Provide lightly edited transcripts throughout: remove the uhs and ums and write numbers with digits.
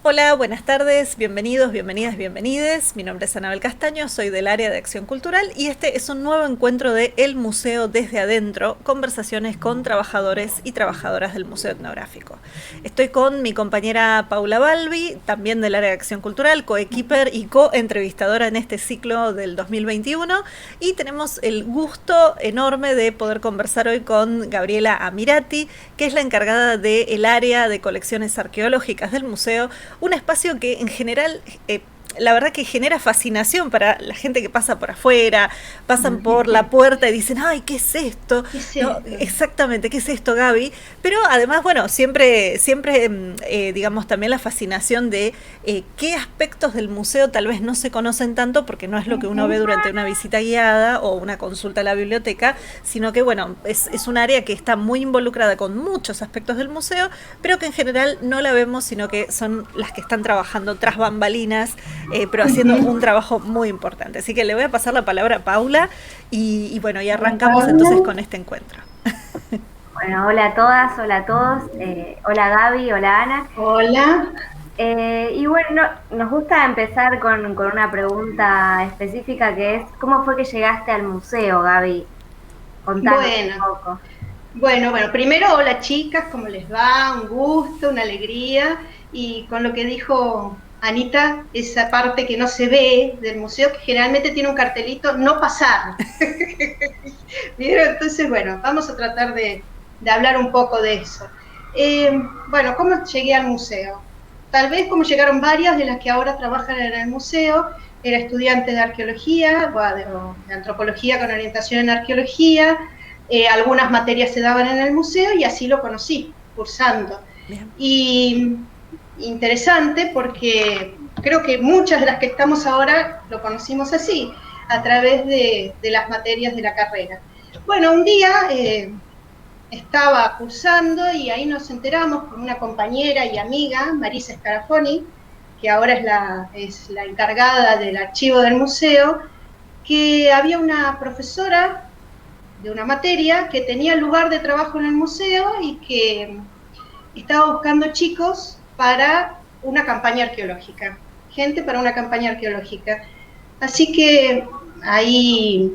Hola, buenas tardes, bienvenidos, bienvenidas, bienvenides. Mi nombre es Anabel Castaño, soy del área de Acción Cultural y este es un nuevo encuentro de El Museo desde Adentro, conversaciones con trabajadores y trabajadoras del Museo Etnográfico. Estoy con mi compañera Paula Balbi, también del área de Acción Cultural, coequiper y coentrevistadora en este ciclo del 2021, y tenemos el gusto enorme de poder conversar hoy con Gabriela Amirati, que es la encargada del área de colecciones arqueológicas del museo, un espacio que en general, la verdad que genera fascinación para la gente que pasa por afuera, pasan por la puerta y dicen, ay, ¿qué es esto? ¿Qué es No, esto? exactamente, ¿qué es esto, Gaby? Pero además, bueno, siempre digamos, también la fascinación de qué aspectos del museo tal vez no se conocen tanto porque no es lo que uno ve durante una visita guiada o una consulta a la biblioteca, sino que, bueno, es un área que está muy involucrada con muchos aspectos del museo, pero que en general no la vemos, sino que son las que están trabajando tras bambalinas, pero haciendo un trabajo muy importante. Así que le voy a pasar la palabra a Paula y bueno, y Hola, arrancamos entonces Pablo. con este encuentro. Bueno, hola a todas, hola a todos. Hola Gaby, hola Ana. Hola. Y bueno, nos gusta empezar con una pregunta específica que es, ¿cómo fue que llegaste al museo, Gaby? Contanos un Bueno, poco. bueno, primero, hola chicas, ¿cómo les va? Un gusto, una alegría. Y con lo que dijo Anita, esa parte que no se ve del museo, que generalmente tiene un cartelito, no pasar. ¿Vieron? Entonces, bueno, vamos a tratar de hablar un poco de eso. Bueno, ¿cómo llegué al museo? Tal vez como llegaron varias de las que ahora trabajan en el museo, era estudiante de arqueología, de antropología con orientación en arqueología, algunas materias se daban en el museo y así lo conocí, cursando. Bien. Y interesante porque creo que muchas de las que estamos ahora lo conocimos así, a través de las materias de la carrera. Bueno, un día estaba cursando y ahí nos enteramos con una compañera y amiga, Marisa Scarafoni, que ahora es la encargada del archivo del museo, que había una profesora de una materia que tenía lugar de trabajo en el museo y que estaba buscando chicos para una campaña arqueológica, gente para una campaña arqueológica. Así que ahí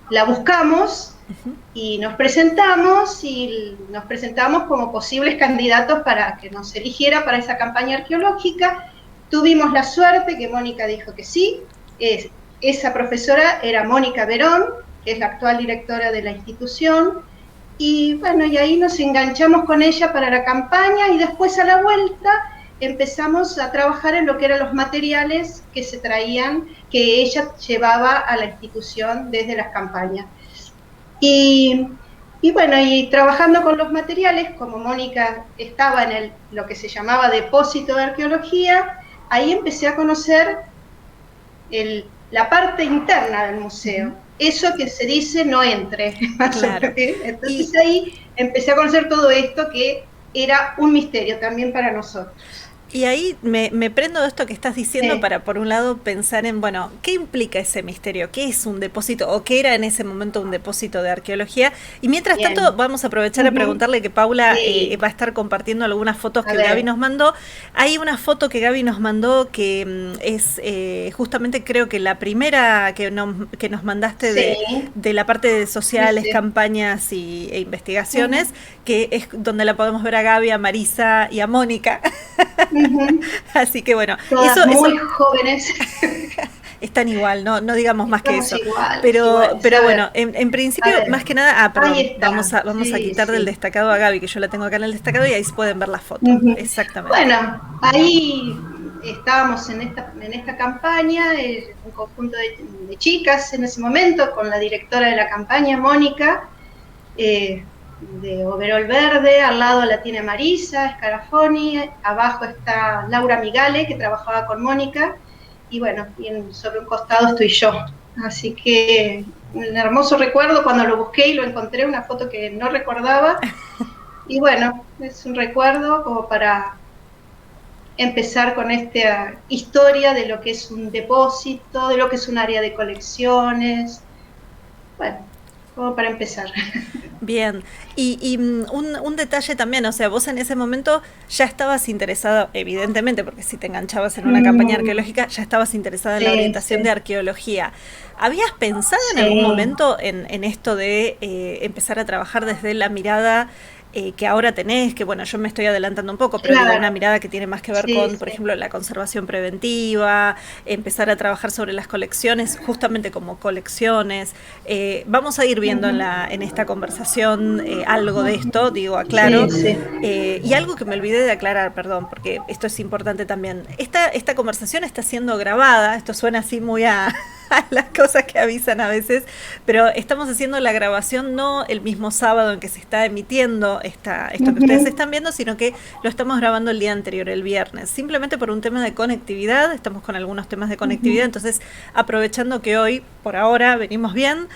la buscamos y nos presentamos como posibles candidatos para que nos eligiera para esa campaña arqueológica. Tuvimos la suerte que Mónica dijo que sí. Esa profesora era Mónica Verón, que es la actual directora de la institución, y bueno, y ahí nos enganchamos con ella para la campaña y después a la vuelta empezamos a trabajar en lo que eran los materiales que se traían, que ella llevaba a la institución desde las campañas. Y, y bueno, y trabajando con los materiales, como Mónica estaba en lo que se llamaba depósito de arqueología, ahí empecé a conocer la parte interna del museo. Eso que se dice no entre. Claro. Y, Entonces ahí empecé a conocer todo esto que era un misterio también para nosotros. Y ahí me prendo de esto que estás diciendo Sí, para, por un lado, pensar en, bueno, ¿qué implica ese misterio? ¿Qué es un depósito? ¿O qué era en ese momento un depósito de arqueología? Y mientras tanto, bien. vamos a aprovechar a preguntarle que Paula Sí, va a estar compartiendo algunas fotos a que Gaby ver. nos mandó. Hay una foto que Gaby nos mandó que es justamente, creo que la primera que nos mandaste Sí, de la parte de sí, sociales, sí. campañas e investigaciones, que es donde la podemos ver a Gaby, a Marisa y a Mónica. Así que bueno, Todas eso muy jóvenes. están igual, no digamos más que Estamos eso. iguales, Pero bueno, en a principio, más ver, que nada, ahí perdón, está, vamos a sí, quitar del sí. destacado a Gaby, que yo la tengo acá en el destacado y ahí pueden ver la foto. Ujú. Exactamente. Bueno, ahí estábamos en esta campaña, un conjunto de chicas en ese momento, con la directora de la campaña, Mónica, de overol verde, al lado la tiene Marisa Scarafoni, abajo está Laura Migale, que trabajaba con Mónica, y bueno, sobre un costado estoy yo. Así que un hermoso recuerdo cuando lo busqué y lo encontré, una foto que no recordaba, y bueno, es un recuerdo como para empezar con esta historia de lo que es un depósito, de lo que es un área de colecciones, bueno, como para empezar. Bien, un detalle también, o sea, vos en ese momento ya estabas interesada, evidentemente, porque si te enganchabas en una campaña arqueológica, ya estabas interesada en la Sí, orientación de sí, arqueología. ¿Habías pensado en algún sí. momento en esto de empezar a trabajar desde la mirada que ahora tenés? Que bueno, yo me estoy adelantando un poco, pero digo, una Claro, mirada que tiene más que ver sí, con, por sí. ejemplo, la conservación preventiva, empezar a trabajar sobre las colecciones, justamente como colecciones. Vamos a ir viendo Ujú, en esta conversación algo de ujú. esto, digo, aclaro. Sí, sí. Y algo que me olvidé de aclarar, perdón, porque esto es importante también. Esta conversación está siendo grabada, esto suena así muy a, a las cosas que avisan a veces, pero estamos haciendo la grabación no el mismo sábado en que se está emitiendo esto que ustedes Ujú, están viendo, sino que lo estamos grabando el día anterior, el viernes, simplemente por un tema de conectividad, estamos con algunos temas de conectividad, ujú. entonces aprovechando que hoy, por ahora, venimos bien,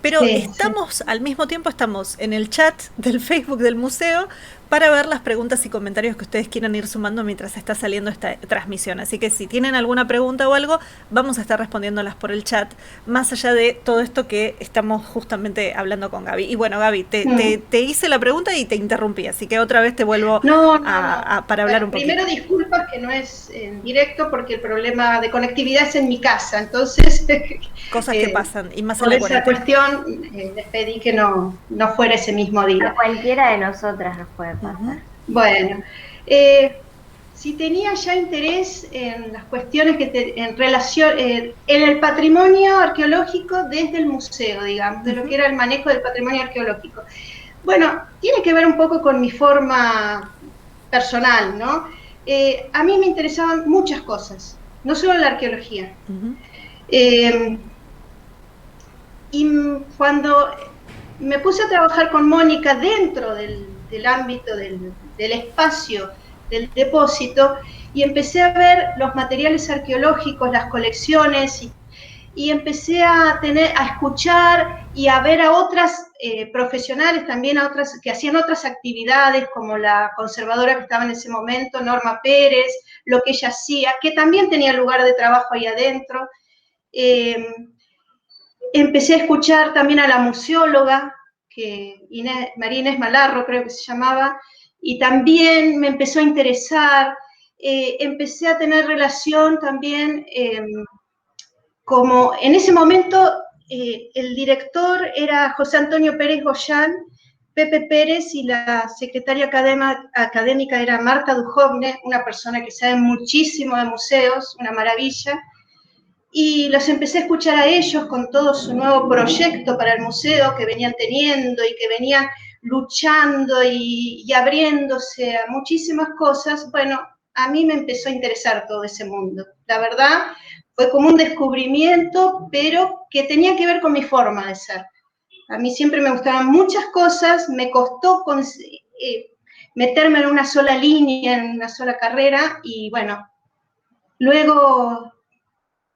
pero Sí, sí. estamos, al mismo tiempo estamos en el chat del Facebook del museo para ver las preguntas y comentarios que ustedes quieran ir sumando mientras está saliendo esta transmisión. Así que si tienen alguna pregunta o algo, vamos a estar respondiéndolas por el chat, más allá de todo esto que estamos justamente hablando con Gaby. Y bueno, Gaby, Mm. te hice la pregunta y te interrumpí, así que otra vez te vuelvo No, no, no. para hablar Bueno, un poquito. primero disculpas que no es en directo porque el problema de conectividad es en mi casa, entonces Cosas que eh, pasan, y más en por la esa cuarentena. cuestión les pedí que no fuera ese mismo A día. cualquiera de nosotras nos puede Uh -huh. pasar. Bueno, eh, si tenía ya interés en las cuestiones en relación, en el patrimonio arqueológico desde el museo, digamos, Uh de lo -huh. que era el manejo del patrimonio arqueológico. Bueno, tiene que ver un poco con mi forma personal, ¿no? A mí me interesaban muchas cosas, no solo la arqueología. Uh -huh. Eh, y cuando me puse a trabajar con Mónica dentro del ámbito del espacio del depósito y empecé a ver los materiales arqueológicos, las colecciones y empecé a escuchar y a ver a otras profesionales también, a otras que hacían otras actividades, como la conservadora que estaba en ese momento, Norma Pérez, lo que ella hacía, que también tenía lugar de trabajo ahí adentro. Eh, Empecé a escuchar también a la museóloga, María Inés Malarro creo que se llamaba, y también me empezó a interesar. Empecé a tener relación también como en ese momento el director era José Antonio Pérez Goyán, Pepe Pérez, y la secretaria académica era Marta Dujovne, una persona que sabe muchísimo de museos, una maravilla, y los empecé a escuchar a ellos con todo su nuevo proyecto para el museo que venían teniendo y que venían luchando y abriéndose a muchísimas cosas. Bueno, a mí me empezó a interesar todo ese mundo. La verdad, fue como un descubrimiento, pero que tenía que ver con mi forma de ser. A mí siempre me gustaban muchas cosas, me costó meterme en una sola línea, en una sola carrera, y bueno, luego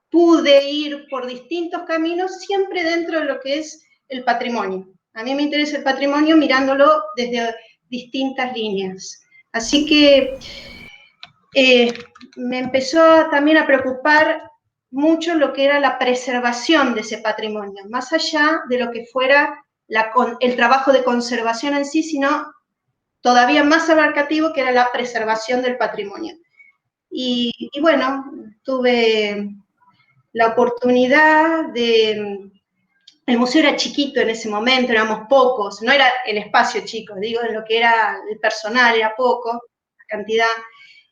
pude ir por distintos caminos, siempre dentro de lo que es el patrimonio. A mí me interesa el patrimonio mirándolo desde distintas líneas. Así que me empezó también a preocupar mucho lo que era la preservación de ese patrimonio, más allá de lo que fuera el trabajo de conservación en sí, sino todavía más abarcativo, que era la preservación del patrimonio. Y bueno, tuve la oportunidad de... El museo era chiquito en ese momento, éramos pocos, no era el espacio chico, digo, en lo que era el personal era poco, la cantidad.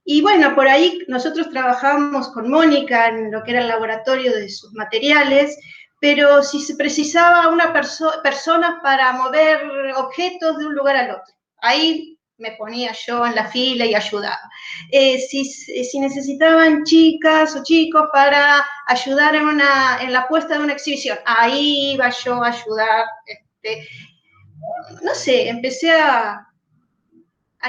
Y bueno, por ahí nosotros trabajábamos con Mónica en lo que era el laboratorio de sus materiales, pero si se precisaba una persona para mover objetos de un lugar al otro, ahí me ponía yo en la fila y ayudaba. Si necesitaban chicas o chicos para ayudar en la puesta de una exhibición, ahí iba yo a ayudar. No sé, empecé a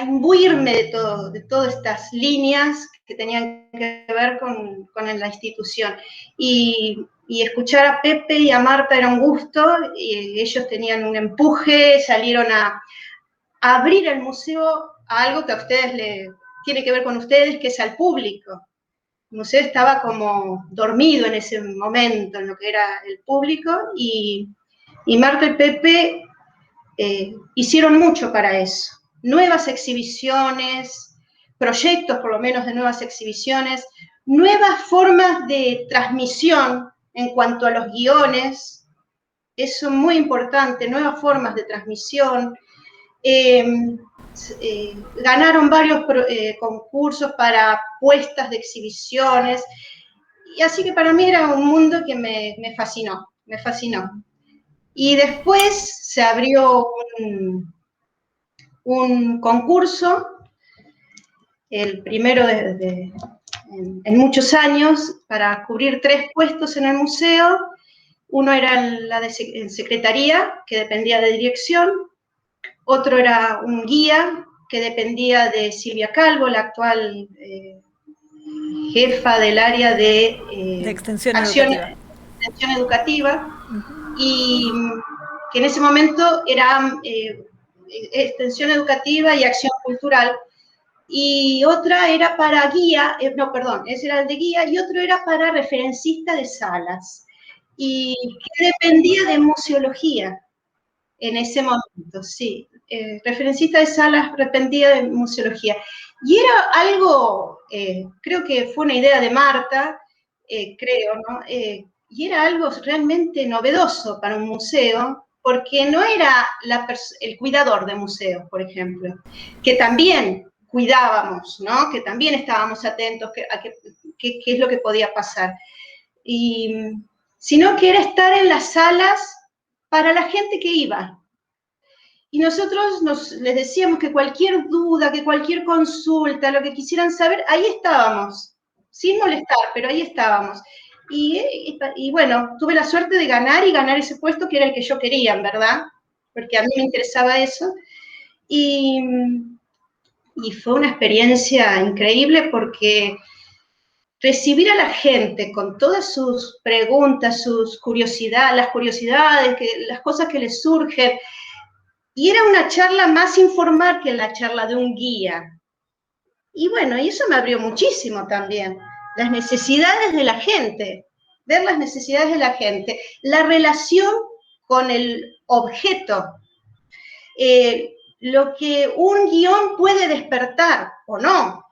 imbuirme de todas estas líneas que tenían que ver con la institución. Y escuchar a Pepe y a Marta era un gusto, y ellos tenían un empuje, salieron a abrir el museo a algo que a ustedes tiene que ver con ustedes, que es al público. El museo estaba como dormido en ese momento, en lo que era el público, y Marta y Pepe hicieron mucho para eso. Nuevas exhibiciones, proyectos por lo menos de nuevas exhibiciones, nuevas formas de transmisión en cuanto a los guiones, eso es muy importante, nuevas formas de transmisión. Ganaron varios concursos para puestas de exhibiciones, y así que para mí era un mundo que me fascinó, me fascinó. Y después se abrió un concurso, el primero en muchos años, para cubrir 3 puestos en el museo. Uno era en secretaría, que dependía de dirección. Otro era un guía, que dependía de Silvia Calvo, la actual jefa del área de extensión educativa, y que en ese momento era extensión educativa y acción cultural. Y otra era para guía, ese era el de guía, y otro era para referencista de salas, y que dependía de museología en ese momento, sí. Referencista de salas dependía de museología. Y era algo, creo que fue una idea de Marta, creo, ¿no? Y era algo realmente novedoso para un museo, porque no era el cuidador de museos, por ejemplo, que también cuidábamos, ¿no? Que también estábamos atentos a qué es lo que podía pasar. Sino que era estar en las salas para la gente que iba. Y nosotros les decíamos que cualquier duda, que cualquier consulta, lo que quisieran saber, ahí estábamos, sin molestar, pero ahí estábamos. Y bueno, tuve la suerte de ganar ese puesto que era el que yo quería, en verdad, porque a mí me interesaba eso. Y fue una experiencia increíble, porque recibir a la gente con todas sus preguntas, sus curiosidades, las cosas que les surgen, y era una charla más informal que la charla de un guía. Y bueno, y eso me abrió muchísimo también, las necesidades de la gente, ver las necesidades de la gente, la relación con el objeto, lo que un guión puede despertar o no.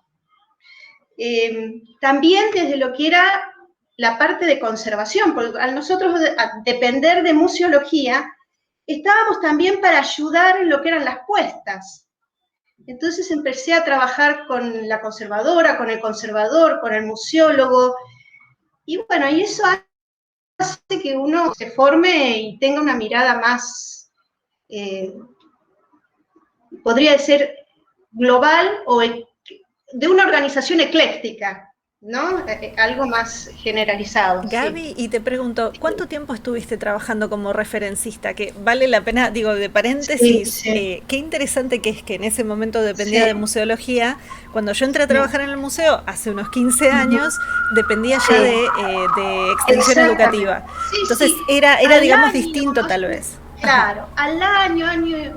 También desde lo que era la parte de conservación, porque a nosotros depender de museología, estábamos también para ayudar en lo que eran las puestas. Entonces empecé a trabajar con la conservadora, con el conservador, con el museólogo, y bueno, y eso hace que uno se forme y tenga una mirada más, podría ser global, o de una organización ecléctica, ¿no? Algo más generalizado. Gaby, sí. Y te pregunto, ¿cuánto tiempo estuviste trabajando como referencista? Que vale la pena, digo, de paréntesis, qué interesante que es que en ese momento dependía de museología. Cuando yo entré a trabajar en el museo, hace unos 15 años, dependía ya de extensión educativa. Entonces era digamos, año, distinto tal vez. Claro, al año,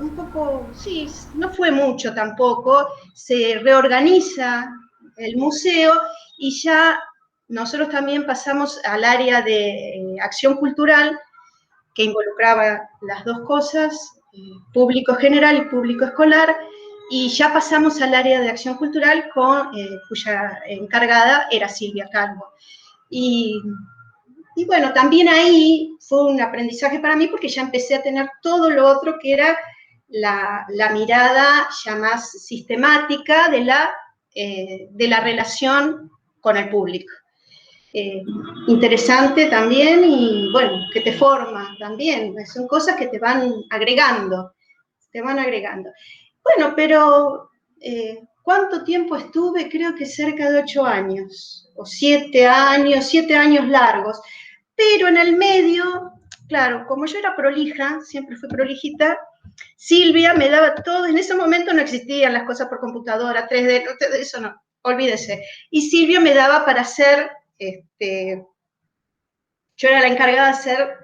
un poco, sí, no fue mucho tampoco, se reorganiza el museo, y ya nosotros también pasamos al área de acción cultural, que involucraba las dos cosas, público general y público escolar, y ya pasamos al área de acción cultural cuya encargada era Silvia Calvo. Y bueno, también ahí fue un aprendizaje para mí, porque ya empecé a tener todo lo otro que era la mirada ya más sistemática de la relación con el público. Interesante también, y bueno, que te forma también, son cosas que te van agregando. Bueno, pero ¿cuánto tiempo estuve? Creo que cerca de 8 años, o 7 años largos. Pero en el medio, claro, como yo era prolija, siempre fui prolijita, Silvia me daba todo. En ese momento no existían las cosas por computadora, 3D, eso no, olvídese. Y Silvia me daba para hacer, yo era la encargada de hacer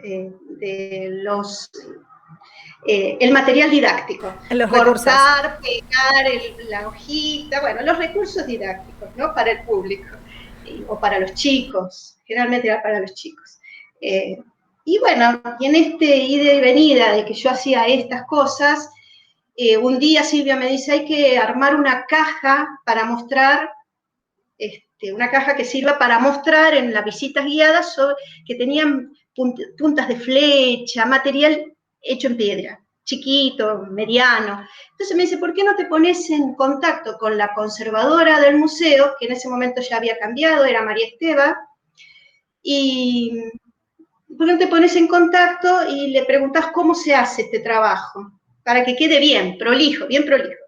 el material didáctico. Cortar, pegar la hojita, bueno, los recursos didácticos, ¿no? Para el público, o para los chicos, generalmente era para los chicos. Y bueno, y en este ida y venida de que yo hacía estas cosas, un día Silvia me dice, hay que armar una caja para mostrar, una caja que sirva para mostrar en las visitas guiadas que tenían puntas de flecha, material hecho en piedra, chiquito, mediano. Entonces me dice, ¿por qué no te pones en contacto con la conservadora del museo, que en ese momento ya había cambiado, era María Esteba, y ¿por qué no te pones en contacto y le preguntás cómo se hace este trabajo? Para que quede bien, prolijo, bien prolijo.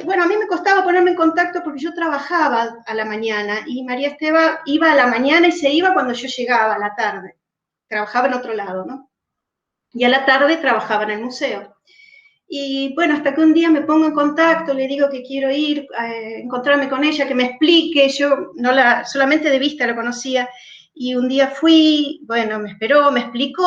Bueno, a mí me costaba ponerme en contacto porque yo trabajaba a la mañana y María Esteba iba a la mañana y se iba cuando yo llegaba a la tarde. Trabajaba en otro lado, ¿no? Y a la tarde trabajaba en el museo. Y bueno, hasta que un día me pongo en contacto, le digo que quiero ir a encontrarme con ella, que me explique, yo solamente de vista la conocía, y un día fui, bueno, me esperó, me explicó.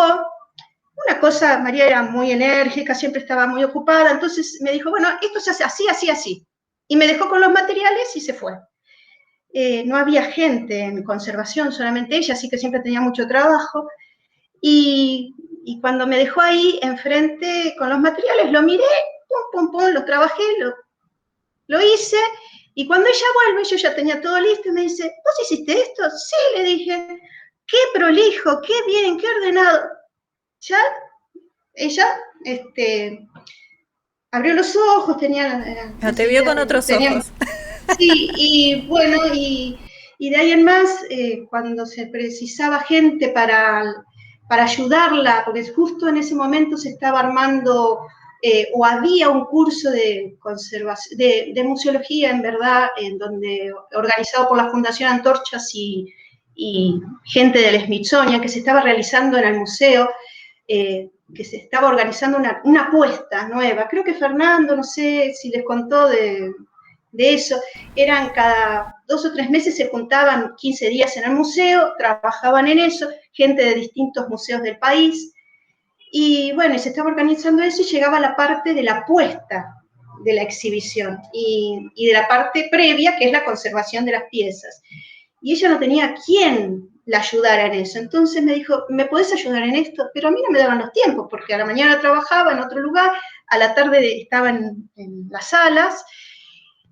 Una cosa, María era muy enérgica, siempre estaba muy ocupada, entonces me dijo, bueno, esto se hace así, así, así. Y me dejó con los materiales y se fue. No había gente en conservación, solamente ella, así que siempre tenía mucho trabajo. Y cuando me dejó ahí enfrente con los materiales, lo miré, pum, pum, pum, lo trabajé, lo hice, y cuando ella vuelve, yo ya tenía todo listo, y me dice, ¿vos hiciste esto? Sí, le dije, qué prolijo, qué bien, qué ordenado. Ya ella abrió los ojos, Te vio con otros ojos. Sí, y bueno, y de ahí en más, cuando se precisaba gente para ayudarla, porque justo en ese momento se estaba armando o había un curso de conservación, de museología, en verdad, en donde, organizado por la Fundación Antorchas y gente del Smithsonian, que se estaba realizando en el museo, que se estaba organizando una apuesta nueva. Creo que Fernando, no sé si les contó de eso, eran cada 2 o 3 meses, se juntaban 15 días en el museo, trabajaban en eso, gente de distintos museos del país, y bueno, se estaba organizando eso y llegaba la parte de la apuesta de la exhibición y de la parte previa, que es la conservación de las piezas. Y ella no tenía quién la ayudara en eso. Entonces me dijo, ¿me podés ayudar en esto? Pero a mí no me daban los tiempos, porque a la mañana trabajaba en otro lugar, a la tarde estaba en las salas.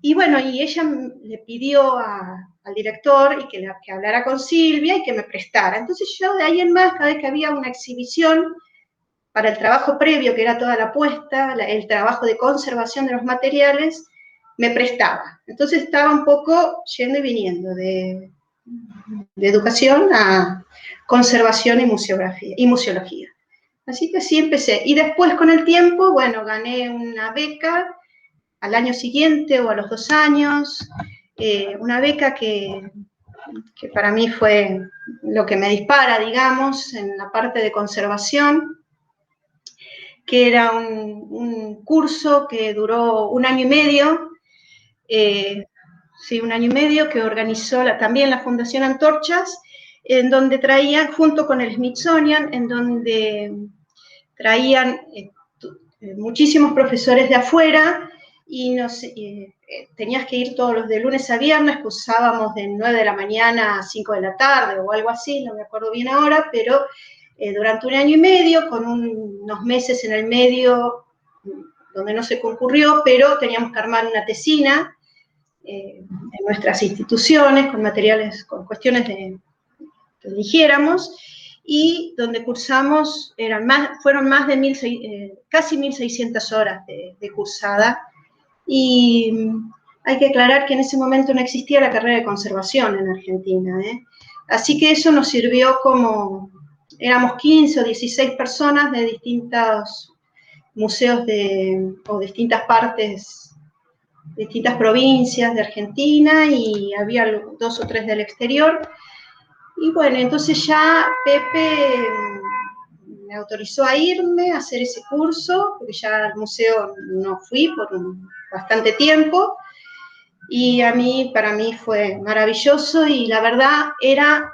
Y bueno, y ella le pidió al director y que hablara con Silvia y que me prestara. Entonces yo de ahí en más, cada vez que había una exhibición, para el trabajo previo, que era toda la apuesta, el trabajo de conservación de los materiales, me prestaba. Entonces estaba un poco yendo y viniendo de educación a conservación y museología. Así que así empecé. Y después, con el tiempo, bueno, gané una beca al año siguiente o a los 2 años, una beca que para mí fue lo que me dispara, digamos, en la parte de conservación, que era un curso que duró 1 año y medio, sí, 1 año y medio, que organizó también la Fundación Antorchas, en donde traían, junto con el Smithsonian, en donde traían muchísimos profesores de afuera, y tenías que ir todos los de lunes a viernes, cursábamos de 9 de la mañana a 5 de la tarde o algo así, no me acuerdo bien ahora, pero durante 1 año y medio, con unos meses en el medio donde no se concurrió, pero teníamos que armar una tesina en nuestras instituciones, con materiales, con cuestiones que eligiéramos, y donde cursamos, fueron más de casi 1.600 horas de cursada, y hay que aclarar que en ese momento no existía la carrera de conservación en Argentina, así que eso nos sirvió éramos 15 o 16 personas de distintos museos o distintas partes, distintas provincias de Argentina, y había 2 o 3 del exterior. Y bueno, entonces ya Pepe me autorizó a irme a hacer ese curso, porque ya al museo no fui por bastante tiempo, y para mí fue maravilloso, y la verdad era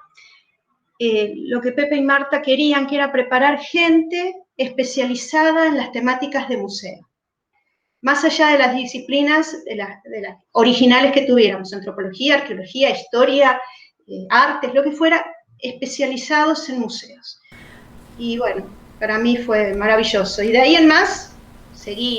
lo que Pepe y Marta querían, que era preparar gente especializada en las temáticas de museo. Más allá de las disciplinas de las originales que tuviéramos, antropología, arqueología, historia, artes, lo que fuera, especializados en museos. y bueno, para mí fue maravilloso. Y de ahí en más, seguí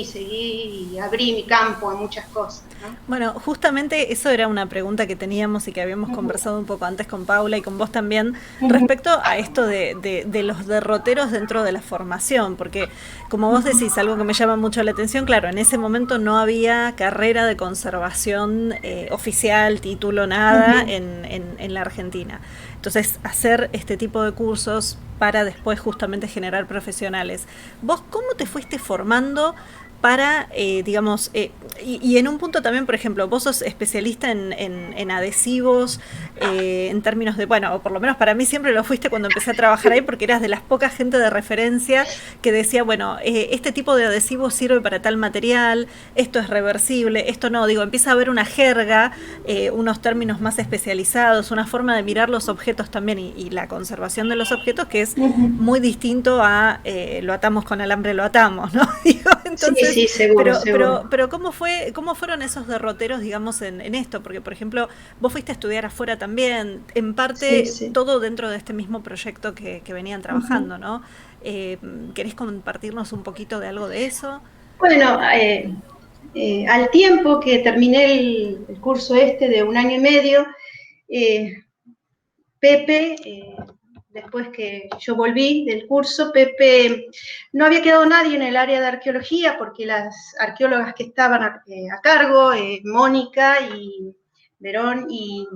y abrí mi campo a muchas cosas, ¿no? Bueno, justamente eso era una pregunta que teníamos y que habíamos conversado un poco antes con Paula y con vos también, respecto a esto de los derroteros dentro de la formación, porque como vos decís, algo que me llama mucho la atención, claro, en ese momento no había carrera de conservación oficial, título, nada en la Argentina. Entonces, hacer este tipo de cursos para después justamente generar profesionales. ¿Vos cómo te fuiste formando para, digamos, y en un punto también, por ejemplo, vos sos especialista en adhesivos, en términos de, bueno, o por lo menos para mí siempre lo fuiste cuando empecé a trabajar ahí, porque eras de las pocas gente de referencia que decía, bueno, este tipo de adhesivo sirve para tal material, esto es reversible, esto no, digo, empieza a haber una jerga, unos términos más especializados, una forma de mirar los objetos también y la conservación de los objetos que es muy distinto a lo atamos con alambre, lo atamos, ¿no? Digo, entonces, sí, seguro, seguro. pero ¿cómo fueron esos derroteros, digamos, en esto? Porque, por ejemplo, vos fuiste a estudiar afuera también, en parte todo dentro de este mismo proyecto que venían trabajando, ¿no? ¿Querés compartirnos un poquito de algo de eso? Bueno, al tiempo que terminé el curso de 1 año y medio, Pepe, después que yo volví del curso, Pepe, no había quedado nadie en el área de arqueología porque las arqueólogas que estaban a cargo, Mónica y Verón y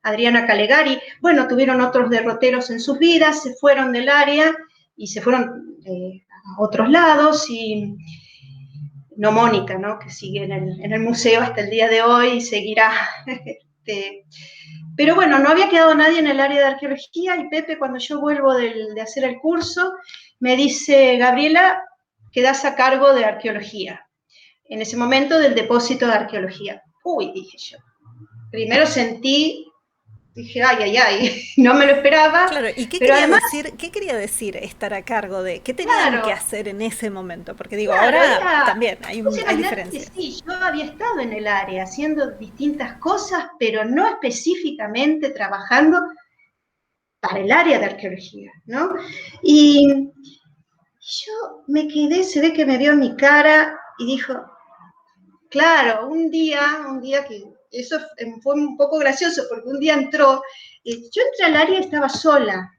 Adriana Calegari, bueno, tuvieron otros derroteros en sus vidas, se fueron del área y se fueron a otros lados, y no Mónica, ¿no? Que sigue en el museo hasta el día de hoy y seguirá. Pero bueno, no había quedado nadie en el área de arqueología, y Pepe, cuando yo vuelvo de hacer el curso, me dice: Gabriela, quedás a cargo de arqueología. En ese momento, del depósito de arqueología. Uy, dije yo. Primero dije, ay, no me lo esperaba. Claro, ¿y qué quería decir estar a cargo de? ¿Qué tenían que hacer en ese momento? Porque digo, ahora también hay diferencias. Sí, yo había estado en el área haciendo distintas cosas, pero no específicamente trabajando para el área de arqueología, ¿no? Y yo me quedé, se ve que me vio en mi cara y dijo, claro, un día que eso fue un poco gracioso, porque un día entró, yo entré al área y estaba sola.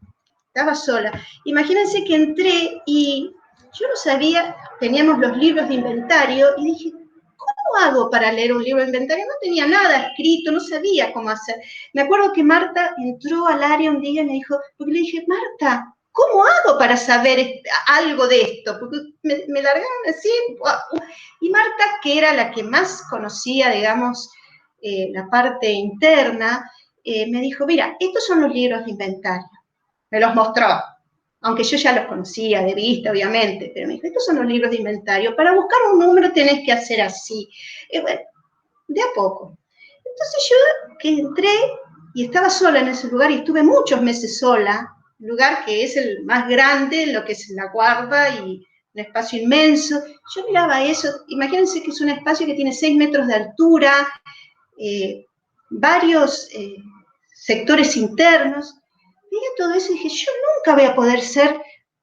Imagínense que entré y yo no sabía, teníamos los libros de inventario, y dije, ¿cómo hago para leer un libro de inventario? No tenía nada escrito, no sabía cómo hacer. Me acuerdo que Marta entró al área un día y me dijo, porque le dije, Marta, ¿cómo hago para saber algo de esto? Porque me largaron así. Y Marta, que era la que más conocía, digamos, la parte interna, me dijo, mira, estos son los libros de inventario. Me los mostró, aunque yo ya los conocía de vista, obviamente, pero me dijo, estos son los libros de inventario, para buscar un número tenés que hacer así. Bueno, de a poco. Entonces yo que entré y estaba sola en ese lugar, y estuve muchos meses sola, un lugar que es el más grande, lo que es la guarda, y un espacio inmenso. Yo miraba eso, imagínense que es un espacio que tiene 6 metros de altura, varios sectores internos. Veía todo eso y dije, yo nunca voy a poder ser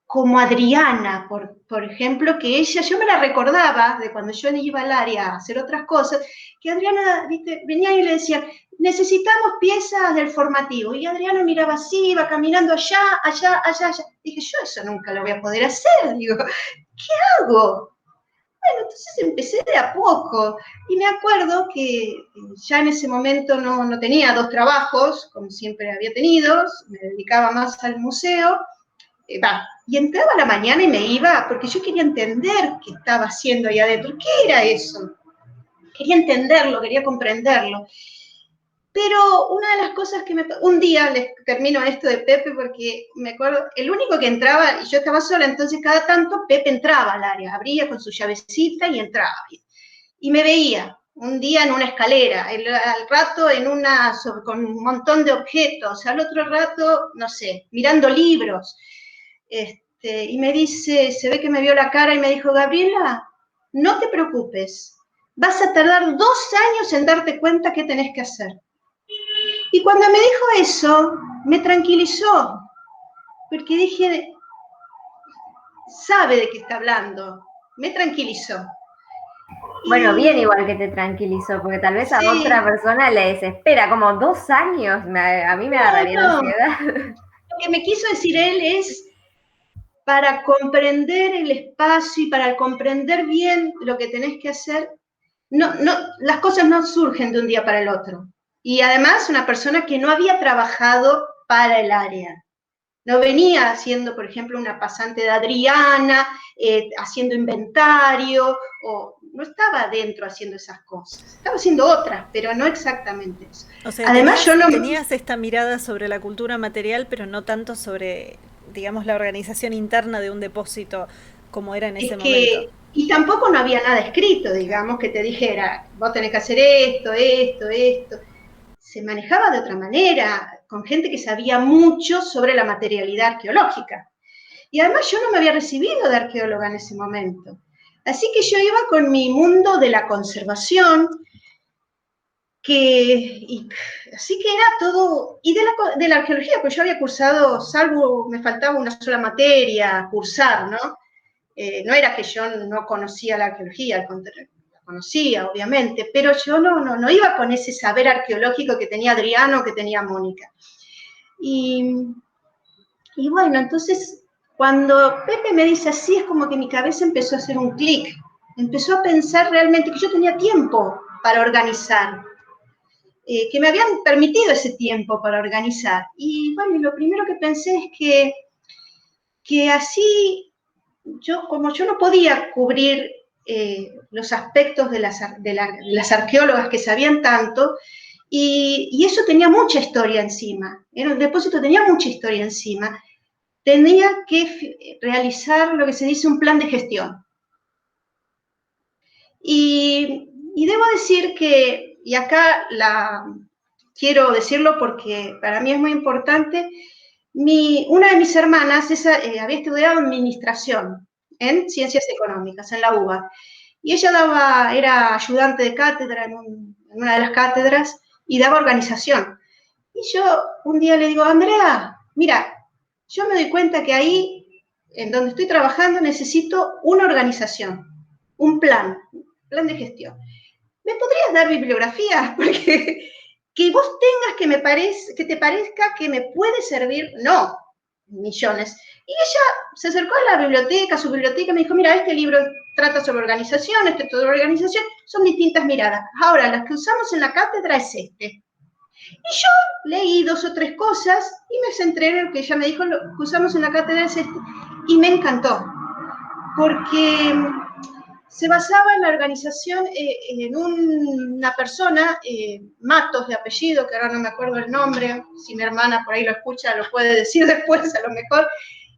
como Adriana, por ejemplo, que ella, yo me la recordaba de cuando yo iba al área a hacer otras cosas, que Adriana, ¿viste? Venía y le decía, necesitamos piezas del formativo, y Adriana miraba así, iba caminando allá. Dije, yo eso nunca lo voy a poder hacer, digo, ¿qué hago? Bueno, entonces empecé de a poco, y me acuerdo que ya en ese momento no tenía 2 trabajos, como siempre había tenido, me dedicaba más al museo, y entraba a la mañana y me iba, porque yo quería entender qué estaba haciendo ahí adentro, qué era eso, quería entenderlo, quería comprenderlo. Pero una de las cosas que un día les termino esto de Pepe, porque me acuerdo, el único que entraba, y yo estaba sola, entonces cada tanto Pepe entraba al área, abría con su llavecita y entraba. Y me veía, un día en una escalera, al rato con un montón de objetos, al otro rato, no sé, mirando libros. Y me dice, se ve que me vio la cara y me dijo, Gabriela, no te preocupes, vas a tardar 2 años en darte cuenta qué tenés que hacer. Y cuando me dijo eso, me tranquilizó, porque dije, sabe de qué está hablando. Me tranquilizó. Bueno, bien igual que te tranquilizó, porque tal vez a Sí. otra persona le desespera, como 2 años, a mí me agarraría la ansiedad. Lo que me quiso decir él es, para comprender el espacio y para comprender bien lo que tenés que hacer, las cosas no surgen de un día para el otro. Y además una persona que no había trabajado para el área. No venía haciendo, por ejemplo, una pasante de Adriana, haciendo inventario, o no estaba adentro haciendo esas cosas. Estaba haciendo otras, pero no exactamente eso. O sea, Además, tenías esta mirada sobre la cultura material, pero no tanto sobre, digamos, la organización interna de un depósito como era en ese momento. Y tampoco no había nada escrito, digamos, que te dijera, vos tenés que hacer esto, esto, esto. Se manejaba de otra manera, con gente que sabía mucho sobre la materialidad arqueológica. Y además yo no me había recibido de arqueóloga en ese momento. Así que yo iba con mi mundo de la conservación, así que era todo, y de la arqueología, pues yo había cursado, salvo me faltaba una sola materia, cursar, ¿no? No era que yo no conocía la arqueología, al contrario, la conocía, obviamente, pero yo no iba con ese saber arqueológico que tenía Adriano, que tenía Mónica. Y bueno, entonces, cuando Pepe me dice así, es como que mi cabeza empezó a hacer un clic, empezó a pensar realmente que yo tenía tiempo para organizar, que me habían permitido ese tiempo para organizar. Y bueno, lo primero que pensé es que así, como yo no podía cubrir los aspectos de las arqueólogas que sabían tanto, y eso tenía mucha historia encima, el depósito tenía mucha historia encima, tenía que realizar lo que se dice un plan de gestión. Y debo decir que, y acá quiero decirlo porque para mí es muy importante, una de mis hermanas había estudiado administración en ciencias económicas en la UBA, y ella era ayudante de cátedra en una de las cátedras y daba organización. Y yo un día le digo, Andrea, mira, yo me doy cuenta que ahí, en donde estoy trabajando, necesito una organización, un plan de gestión. ¿Me podrías dar bibliografía? Porque que vos tengas que te parezca que me puede servir, no, millones. Y ella se acercó a su biblioteca, me dijo, mira, este libro trata sobre organización, este sobre organización, son distintas miradas. Ahora, las que usamos en la cátedra es este. Y yo leí 2 o 3 cosas y me centré en lo que ella me dijo, lo que usamos en la cátedra es este. Y me encantó, porque se basaba en la organización en una persona, Matos de apellido, que ahora no me acuerdo el nombre, si mi hermana por ahí lo escucha lo puede decir después a lo mejor,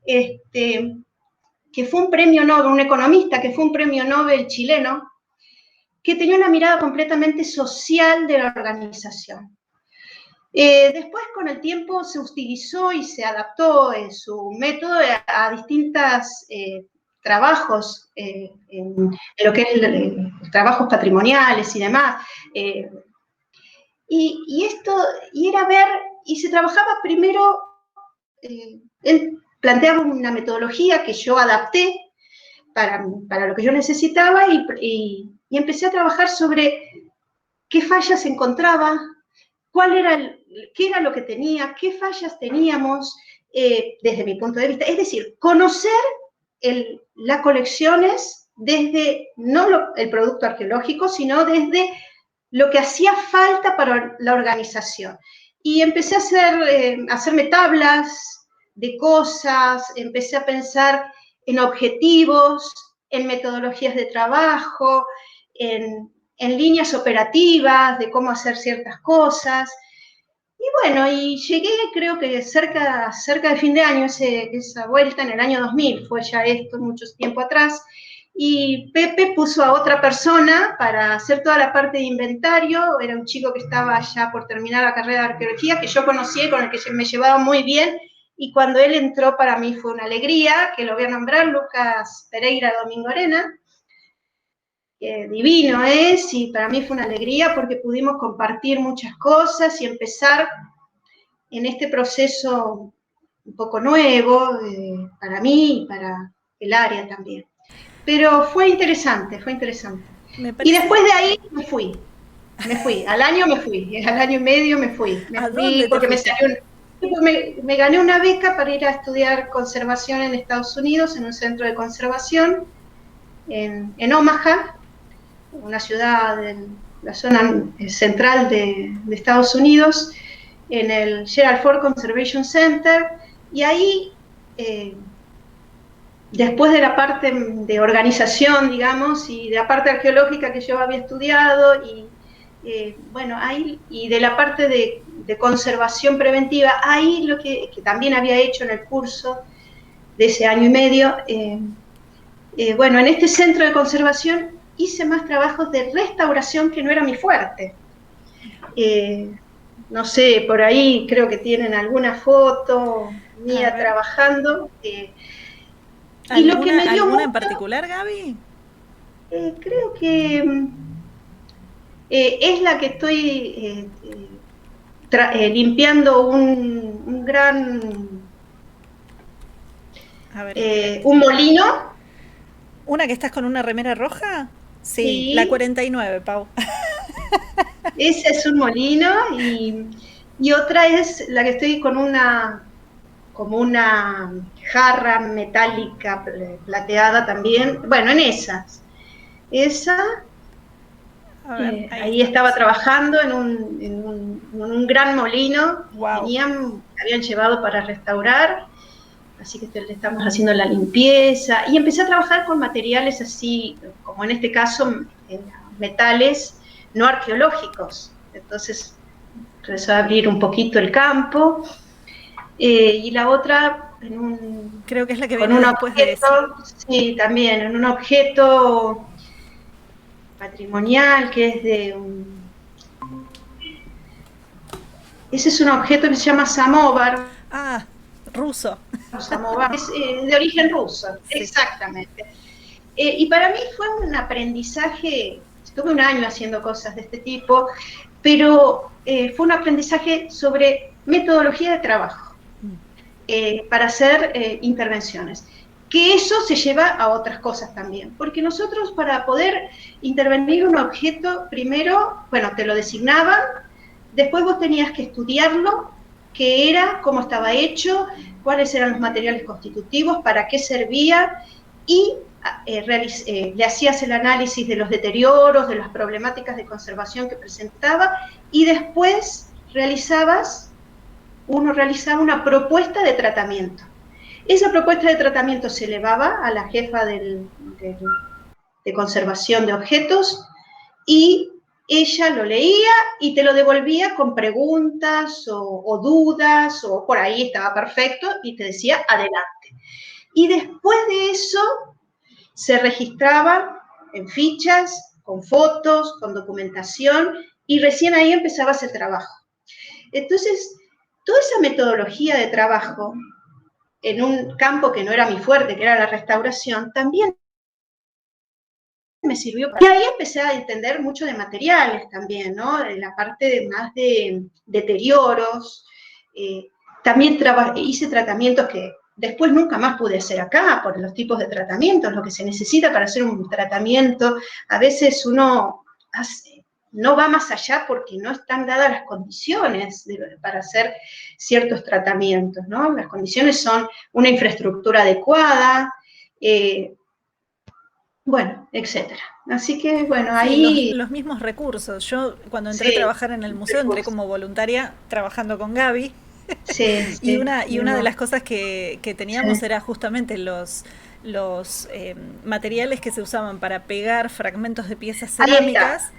que fue un premio Nobel, un economista que fue un premio Nobel chileno, que tenía una mirada completamente social de la organización. Después, con el tiempo, se utilizó y se adaptó su método a distintos trabajos, en lo que es trabajos patrimoniales y demás. Y era ver, y se trabajaba primero, él planteaba una metodología que yo adapté para lo que yo necesitaba y empecé a trabajar sobre qué fallas encontraba, qué era lo que tenía, qué fallas teníamos desde mi punto de vista. Es decir, conocer las colecciones desde, no el producto arqueológico, sino desde lo que hacía falta para la organización. Y empecé a hacerme tablas de cosas, empecé a pensar en objetivos, en metodologías de trabajo, en líneas operativas de cómo hacer ciertas cosas. Y bueno, y llegué, creo que cerca de fin de año, esa vuelta en el año 2000, fue ya esto mucho tiempo atrás, y Pepe puso a otra persona para hacer toda la parte de inventario. Era un chico que estaba ya por terminar la carrera de arqueología, que yo conocí, con el que me llevaba muy bien, y cuando él entró para mí fue una alegría, que lo voy a nombrar, Lucas Pereira Domingorena. Divino es, y para mí fue una alegría porque pudimos compartir muchas cosas y empezar en este proceso un poco nuevo para mí y el área también. Pero fue interesante, fue interesante. Y parece... después de ahí me fui, al año y medio me fui. ¿A dónde porque te fuiste? me gané una beca para ir a estudiar conservación en Estados Unidos, en un centro de conservación, en Omaha, una ciudad en la zona central de Estados Unidos, en el Gerald Ford Conservation Center, y ahí, después de la parte de organización, digamos, y de la parte arqueológica que yo había estudiado, y bueno, ahí, y de la parte de conservación preventiva, ahí lo que también había hecho en el curso de ese año y medio, bueno, en este centro de conservación hice más trabajos de restauración, que no era mi fuerte. No sé, por ahí creo que tienen alguna foto mía trabajando. Y lo que me dio ¿alguna en particular, Gaby? Creo que es la que estoy limpiando un gran... A ver, un molino. ¿Una que estás con una remera roja? Sí, la 49, Pau. Ese es un molino, y otra es la que estoy con como una jarra metálica plateada también. Bueno, en esas. Esa, ahí estaba trabajando en un gran molino. Wow. Habían llevado para restaurar, así que le estamos haciendo la limpieza. Y empecé a trabajar con materiales así, como en este caso, metales no arqueológicos. Entonces empezó a abrir un poquito el campo. Y la otra, creo que es la que viene después de eso. Sí, también, en un objeto patrimonial que es ese es un objeto que se llama samovar. Ah, ruso. Samovar es de origen ruso, sí. Exactamente. Y para mí fue un aprendizaje. Estuve un año haciendo cosas de este tipo, pero fue un aprendizaje sobre metodología de trabajo para hacer intervenciones. Que eso se lleva a otras cosas también, porque nosotros, para poder intervenir un objeto, primero, bueno, te lo designaban, después vos tenías que estudiarlo, qué era, cómo estaba hecho, cuáles eran los materiales constitutivos, para qué servía, y le hacías el análisis de los deterioros, de las problemáticas de conservación que presentaba, y después uno realizaba una propuesta de tratamiento. Esa propuesta de tratamiento se elevaba a la jefa de conservación de objetos, y ella lo leía y te lo devolvía con preguntas o dudas, o por ahí estaba perfecto, y te decía adelante. Y después de eso se registraba en fichas, con fotos, con documentación, y recién ahí empezabas el trabajo. Entonces, toda esa metodología de trabajo en un campo que no era mi fuerte, que era la restauración, también me sirvió. Y ahí empecé a entender mucho de materiales también, ¿no? De la parte más de deterioros. También hice tratamientos que después nunca más pude hacer acá, por los tipos de tratamientos, lo que se necesita para hacer un tratamiento. A veces uno no va más allá porque no están dadas las condiciones para hacer ciertos tratamientos, ¿no? Las condiciones son una infraestructura adecuada, bueno, etcétera. Así que, bueno, ahí... Sí, los mismos recursos. Yo, cuando entré a trabajar en el museo, entré como voluntaria trabajando con Gaby. Sí, y una de las cosas que teníamos era justamente los materiales que se usaban para pegar fragmentos de piezas cerámicas,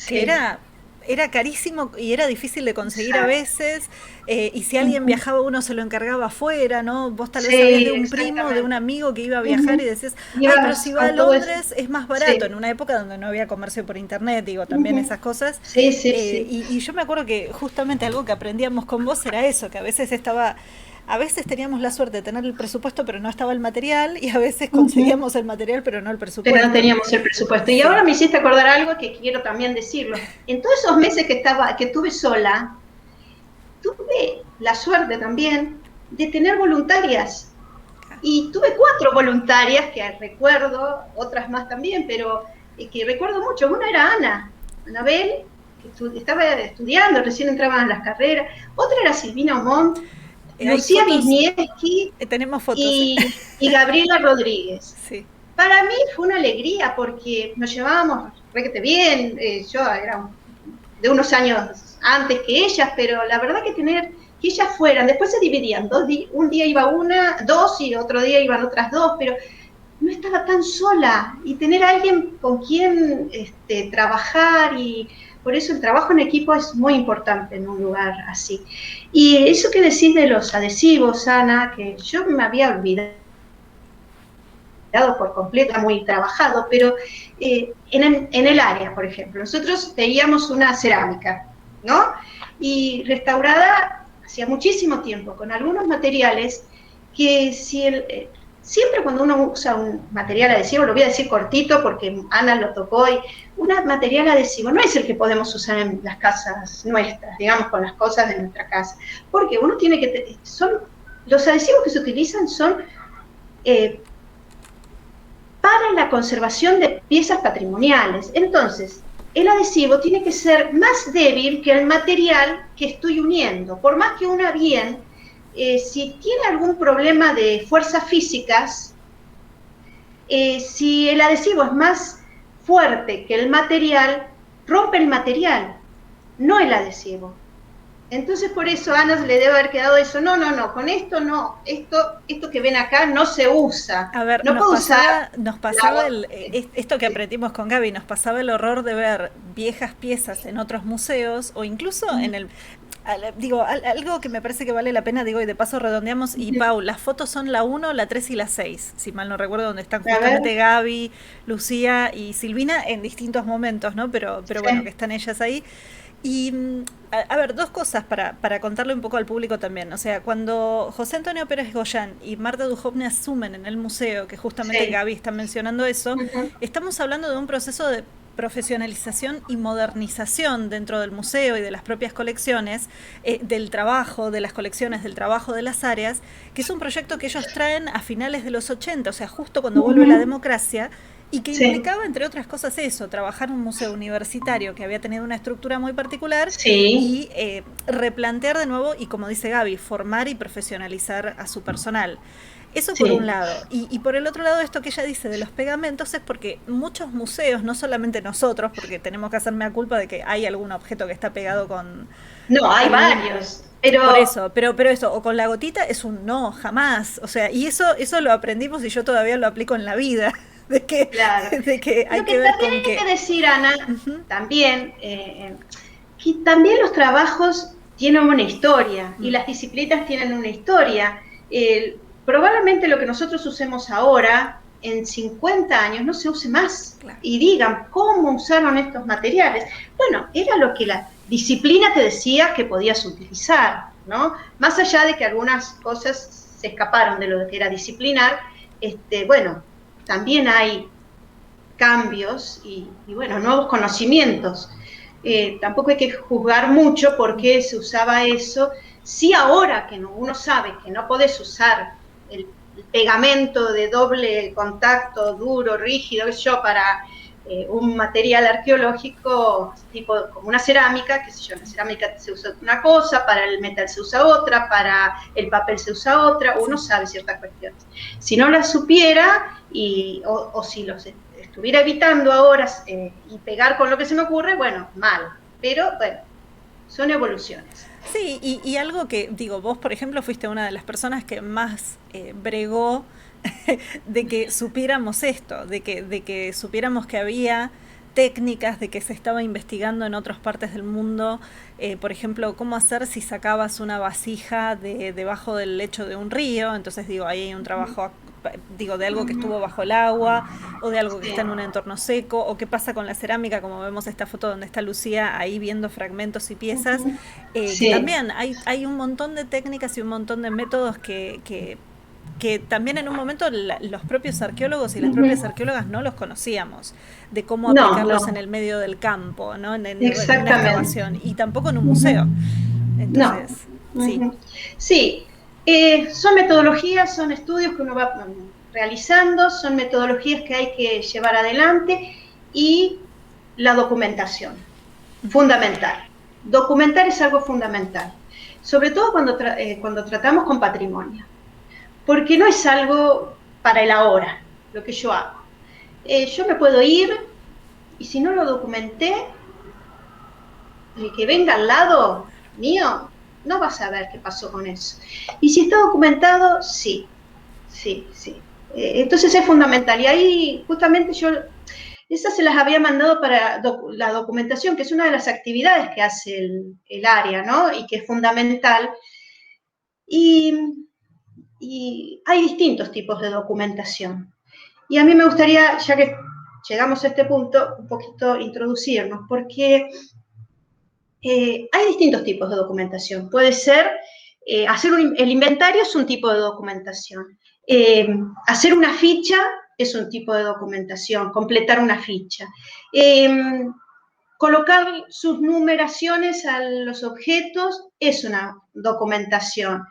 que era carísimo y era difícil de conseguir a veces, y si alguien viajaba, uno se lo encargaba afuera, ¿no? Vos tal vez sabías de un primo, de un amigo que iba a viajar, y decías, ay, pero si va a Londres es más barato, en una época donde no había comercio por internet, digo, también esas cosas. Y yo me acuerdo que justamente algo que aprendíamos con vos era eso, que a veces teníamos la suerte de tener el presupuesto, pero no estaba el material, y a veces conseguíamos el material, pero no el presupuesto. Pero no teníamos el presupuesto. Y ahora me hiciste acordar algo que quiero también decirlo. En todos esos meses que estuve sola, tuve la suerte también de tener voluntarias. Y tuve 4 voluntarias que recuerdo, otras más también, pero que recuerdo mucho. Una era Anabel, que estaba estudiando, recién entraban a las carreras. Otra era Silvina Omont, Lucía Wisniewski tenemos fotos, y Gabriela Rodríguez. Sí. Para mí fue una alegría porque nos llevábamos requete bien. Yo era de unos años antes que ellas, pero la verdad que ellas fueran, después se dividían, un día iba dos y otro día iban otras 2, pero no estaba tan sola, y tener a alguien con quien trabajar, y por eso el trabajo en equipo es muy importante en un lugar así. Y eso que decís de los adhesivos, Ana, que yo me había olvidado por completo, muy trabajado, pero en el área, por ejemplo, nosotros veíamos una cerámica, ¿no? Y restaurada hacía muchísimo tiempo, con algunos materiales que siempre cuando uno usa un material adhesivo, lo voy a decir cortito porque Ana lo tocó, y un material adhesivo no es el que podemos usar en las casas nuestras, digamos, con las cosas de nuestra casa, porque uno tiene que, los adhesivos que se utilizan son para la conservación de piezas patrimoniales. Entonces, el adhesivo tiene que ser más débil que el material que estoy uniendo. Por más que una bien, si tiene algún problema de fuerzas físicas, si el adhesivo es más fuerte que el material, rompe el material, no el adhesivo. Entonces por eso a Ana le debe haber quedado eso, no, con esto no, esto que ven acá no se usa. A ver, no nos pasaba esto que aprendimos con Gaby, nos pasaba el horror de ver viejas piezas en otros museos, o incluso en algo que me parece que vale la pena, y de paso redondeamos, y Pau, las fotos son la 1, la 3 y la 6, si mal no recuerdo, donde están justamente Gaby, Lucía y Silvina en distintos momentos, ¿no? Pero bueno, que están ellas ahí. Y a ver, 2 cosas para contarle un poco al público también. O sea, cuando José Antonio Pérez Goyán y Marta Duhovne asumen en el museo, que justamente Gaby está mencionando eso, estamos hablando de un proceso de profesionalización y modernización dentro del museo y de las propias colecciones, del trabajo de las colecciones, del trabajo de las áreas, que es un proyecto que ellos traen a finales de los 80, o sea, justo cuando vuelve la democracia, y que implicaba, entre otras cosas, eso, trabajar un museo universitario que había tenido una estructura muy particular, y replantear de nuevo, y como dice Gaby, formar y profesionalizar a su personal. Eso por un lado. Y por el otro lado, esto que ella dice de los pegamentos es porque muchos museos, no solamente nosotros, porque tenemos que hacerme a culpa de que hay algún objeto que está pegado con... No, hay varios. Por eso, pero eso, o con la gotita es un no, jamás. O sea, y eso lo aprendimos y yo todavía lo aplico en la vida. De que hay que ver con qué. También hay que decir, Ana, también, que también los trabajos tienen una historia, y las disciplinas tienen una historia. Probablemente lo que nosotros usemos ahora, en 50 años, no se use más. Claro. Y digan, ¿cómo usaron estos materiales? Bueno, era lo que la disciplina te decía que podías utilizar, ¿no? Más allá de que algunas cosas se escaparon de lo que era disciplinar, bueno, también hay cambios y bueno, nuevos conocimientos. Tampoco hay que juzgar mucho por qué se usaba eso. Sí, ahora que uno sabe que no podés usar el pegamento de doble contacto, duro, rígido, para un material arqueológico, tipo como una cerámica, qué sé yo, la cerámica se usa una cosa, para el metal se usa otra, para el papel se usa otra, uno sabe ciertas cuestiones. Si no las supiera, o si los estuviera evitando ahora y pegar con lo que se me ocurre, bueno, mal. Pero bueno, son evoluciones. Sí, y algo que, vos por ejemplo fuiste una de las personas que más bregó de que supiéramos esto, de que supiéramos que había técnicas, de que se estaba investigando en otras partes del mundo, por ejemplo, cómo hacer si sacabas una vasija debajo del lecho de un río. Entonces ahí hay un trabajo, de algo que estuvo bajo el agua, o de algo que está en un entorno seco, o qué pasa con la cerámica, como vemos esta foto donde está Lucía ahí viendo fragmentos y piezas, que también hay un montón de técnicas y un montón de métodos que también en un momento los propios arqueólogos y las propias arqueólogas no los conocíamos, de cómo aplicarlos en el medio del campo, ¿no? En una excavación, y tampoco en un museo. Entonces, sí, Son metodologías, son estudios que uno va realizando, son metodologías que hay que llevar adelante y la documentación, fundamental. Documentar es algo fundamental, sobre todo cuando tratamos con patrimonio, porque no es algo para el ahora, lo que yo hago. Yo me puedo ir y si no lo documenté, el que venga al lado mío no va a saber qué pasó con eso. Y si está documentado, sí. Entonces es fundamental. Y ahí justamente yo, esas se las había mandado para la documentación, que es una de las actividades que hace el área, ¿no? Y que es fundamental. Y hay distintos tipos de documentación. Y a mí me gustaría, ya que llegamos a este punto, un poquito introducirnos, porque hay distintos tipos de documentación. Puede ser, el inventario es un tipo de documentación. Hacer una ficha es un tipo de documentación, completar una ficha. Colocar sus numeraciones a los objetos es una documentación.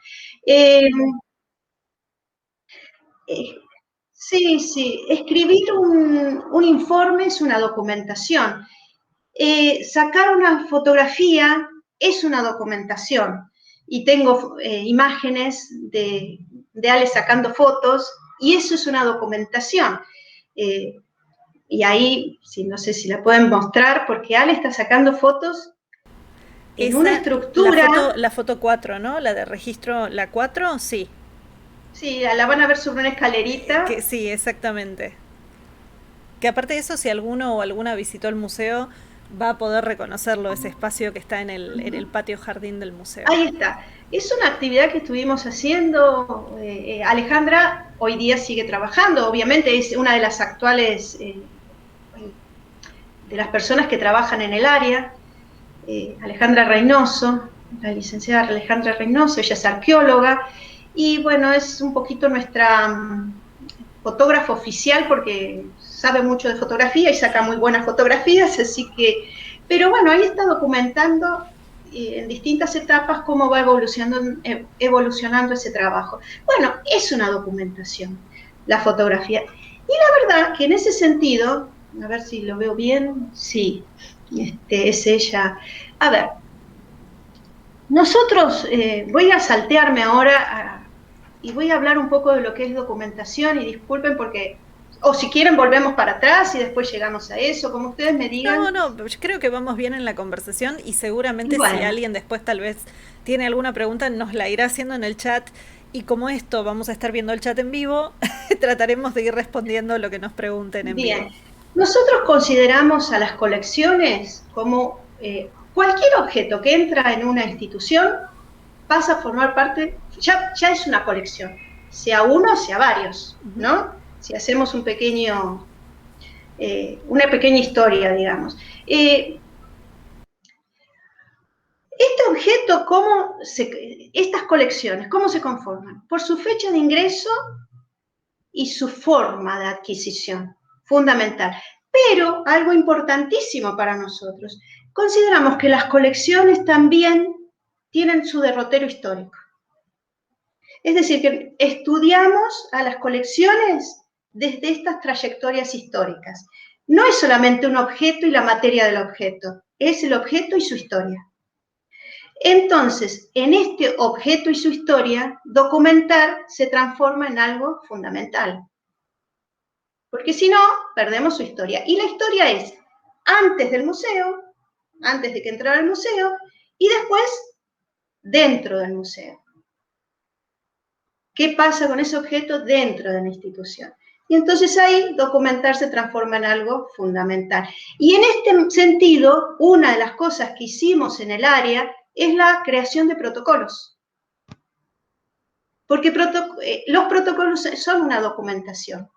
Sí, escribir un informe es una documentación. Sacar una fotografía es una documentación. Y tengo imágenes de Ale sacando fotos, y eso es una documentación. Y ahí, no sé si la pueden mostrar, porque Ale está sacando fotos en una estructura. La foto 4, ¿no? La de registro, la 4, sí. Sí, la van a ver sobre una escalerita. Sí, exactamente. Que aparte de eso, si alguno o alguna visitó el museo, va a poder reconocerlo, ese espacio que está en el patio jardín del museo. Ahí está. Es una actividad que estuvimos haciendo. Alejandra hoy día sigue trabajando, obviamente es una de las actuales, de las personas que trabajan en el área. Alejandra Reynoso, la licenciada Alejandra Reynoso, ella es arqueóloga, y bueno, es un poquito nuestra fotógrafa oficial porque sabe mucho de fotografía y saca muy buenas fotografías, así que, pero bueno, ahí está documentando en distintas etapas cómo va evolucionando ese trabajo. Bueno, es una documentación, la fotografía. Y la verdad que en ese sentido, a ver si lo veo bien, sí, es ella. A ver, nosotros, voy a saltearme ahora y voy a hablar un poco de lo que es documentación, y disculpen porque, o si quieren volvemos para atrás y después llegamos a eso, como ustedes me digan. No, yo creo que vamos bien en la conversación, y seguramente si alguien después tal vez tiene alguna pregunta nos la irá haciendo en el chat, y como esto vamos a estar viendo el chat en vivo, trataremos de ir respondiendo lo que nos pregunten en vivo. Nosotros consideramos a las colecciones como cualquier objeto que entra en una institución pasa a formar parte, ya es una colección, sea uno, sea varios, ¿no? Si hacemos una pequeña historia, digamos. Este objeto, estas colecciones, ¿cómo se conforman? Por su fecha de ingreso y su forma de adquisición, fundamental. Pero algo importantísimo para nosotros, consideramos que las colecciones también tienen su derrotero histórico. Es decir, que estudiamos a las colecciones desde estas trayectorias históricas. No es solamente un objeto y la materia del objeto, es el objeto y su historia. Entonces, en este objeto y su historia, documentar se transforma en algo fundamental. Porque si no, perdemos su historia. Y la historia es antes del museo, antes de que entrara al museo, y después dentro del museo. ¿Qué pasa con ese objeto dentro de la institución? Y entonces ahí documentar se transforma en algo fundamental. Y en este sentido, una de las cosas que hicimos en el área es la creación de protocolos. Porque los protocolos son una documentación.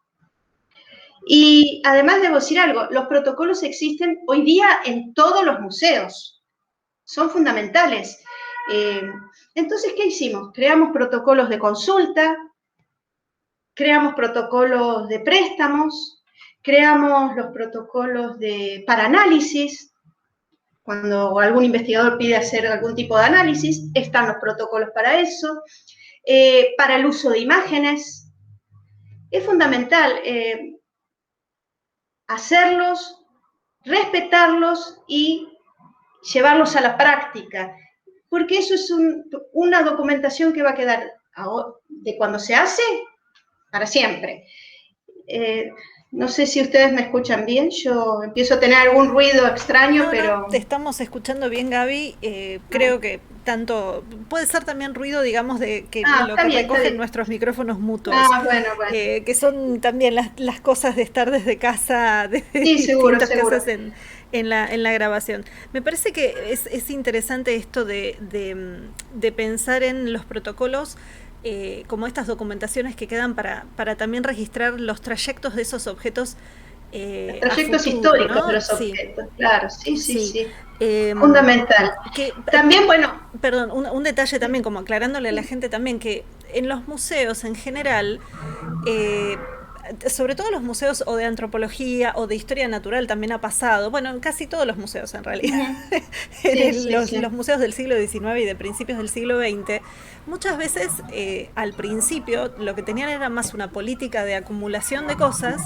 Y además debo decir algo, los protocolos existen hoy día en todos los museos. Son fundamentales. Entonces, ¿qué hicimos? Creamos protocolos de consulta, creamos protocolos de préstamos, creamos los protocolos para análisis. Cuando algún investigador pide hacer algún tipo de análisis, están los protocolos para eso. para el uso de imágenes. Es fundamental hacerlos, respetarlos y llevarlos a la práctica, porque eso es una documentación que va a quedar de cuando se hace para siempre. No sé si ustedes me escuchan bien, yo empiezo a tener algún ruido extraño, pero... No, te estamos escuchando bien, Gaby. Creo que tanto, puede ser también ruido, digamos, de que lo que recogen nuestros micrófonos mutuos, bueno. Que son también las cosas de estar desde casa, desde seguro. casas en la grabación. Me parece que es interesante esto de pensar en los protocolos como estas documentaciones que quedan para también registrar los trayectos de esos objetos. Los trayectos futuro, históricos, ¿no? De los objetos, claro, sí. Fundamental. También, Perdón, un detalle también, como aclarándole a la gente también, que en los museos en general, sobre todo los museos o de antropología o de historia natural también ha pasado, bueno, en casi todos los museos en realidad, los museos del siglo XIX y de principios del siglo XX, muchas veces al principio lo que tenían era más una política de acumulación de cosas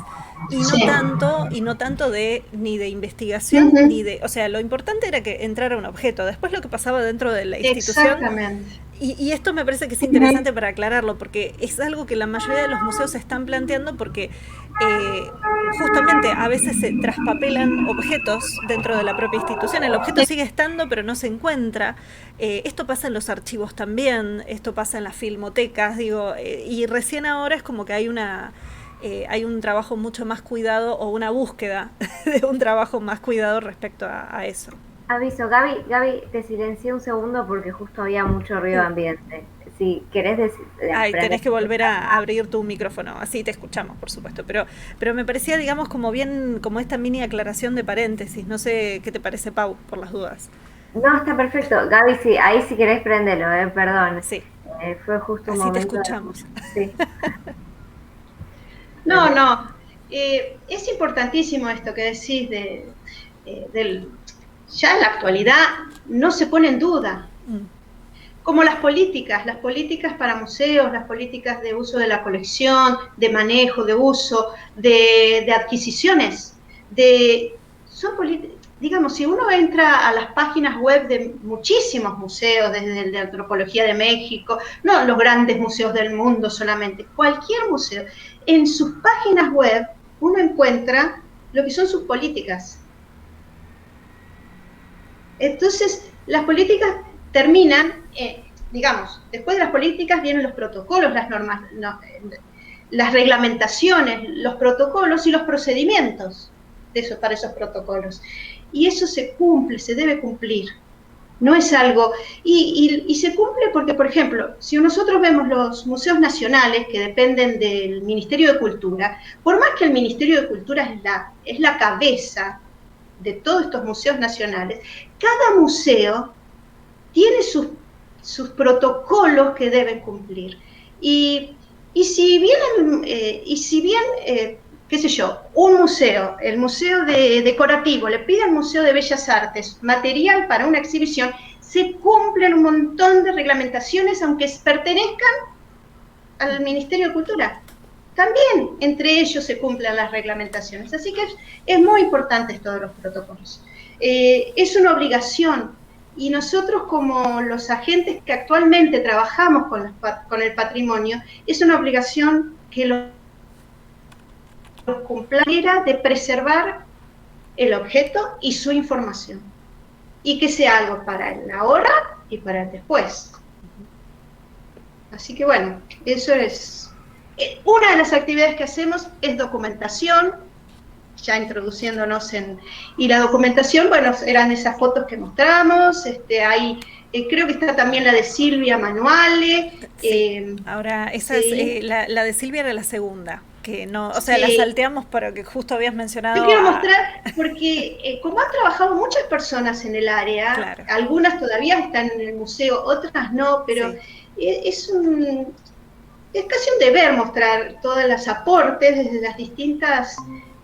y no tanto ni de investigación, ni de, o sea, lo importante era que entrara un objeto, después lo que pasaba dentro de la institución. Exactamente. Y esto me parece que es interesante para aclararlo, porque es algo que la mayoría de los museos se están planteando porque justamente a veces se traspapelan objetos dentro de la propia institución. El objeto sigue estando, pero no se encuentra. Esto pasa en los archivos también, esto pasa en las filmotecas, y recién ahora es como que hay un trabajo mucho más cuidado o una búsqueda de un trabajo más cuidado respecto a eso. Aviso, Gaby, te silencié un segundo porque justo había mucho ruido ambiente. Si querés decir... tenés que volver a abrir tu micrófono, así te escuchamos, por supuesto. Pero me parecía, digamos, como esta mini aclaración de paréntesis. No sé qué te parece, Pau, por las dudas. No, está perfecto. Gaby, sí, ahí si querés prendelo, perdón. Sí. Fue justo un así momento. Te escuchamos. Sí. No. Es importantísimo esto que decís ya en la actualidad no se pone en duda. Como las políticas para museos, las políticas de uso de la colección, de manejo, de uso, de adquisiciones, son políticas. Digamos, si uno entra a las páginas web de muchísimos museos, desde el de Antropología de México, no los grandes museos del mundo solamente, cualquier museo, en sus páginas web uno encuentra lo que son sus políticas. Entonces, las políticas terminan, digamos, después de las políticas vienen los protocolos, las normas, las reglamentaciones, los protocolos y los procedimientos para esos protocolos. Y eso se cumple, se debe cumplir. No es algo... Y se cumple porque, por ejemplo, si nosotros vemos los museos nacionales que dependen del Ministerio de Cultura, por más que el Ministerio de Cultura es la cabeza de todos estos museos nacionales, cada museo tiene sus protocolos que deben cumplir. Y si bien, qué sé yo, un museo, el Museo Decorativo, le pide al Museo de Bellas Artes material para una exhibición, se cumplen un montón de reglamentaciones, aunque pertenezcan al Ministerio de Cultura. También entre ellos se cumplen las reglamentaciones. Así que es muy importante esto de los protocolos. Es una obligación, y nosotros como los agentes que actualmente trabajamos con el patrimonio, es una obligación que los cumpliera de preservar el objeto y su información, y que sea algo para el ahora y para el después. Así que bueno, eso es... Una de las actividades que hacemos es documentación, ya introduciéndonos y la documentación, bueno, eran esas fotos que mostramos, creo que está también la de Silvia Manuale. Sí. Ahora, esa es, la de Silvia era la segunda, que no, o sea, la salteamos para que justo habías mencionado. Yo quiero mostrar, porque como han trabajado muchas personas en el área, claro, algunas todavía están en el museo, otras no, pero es casi un deber mostrar todos los aportes desde las distintas,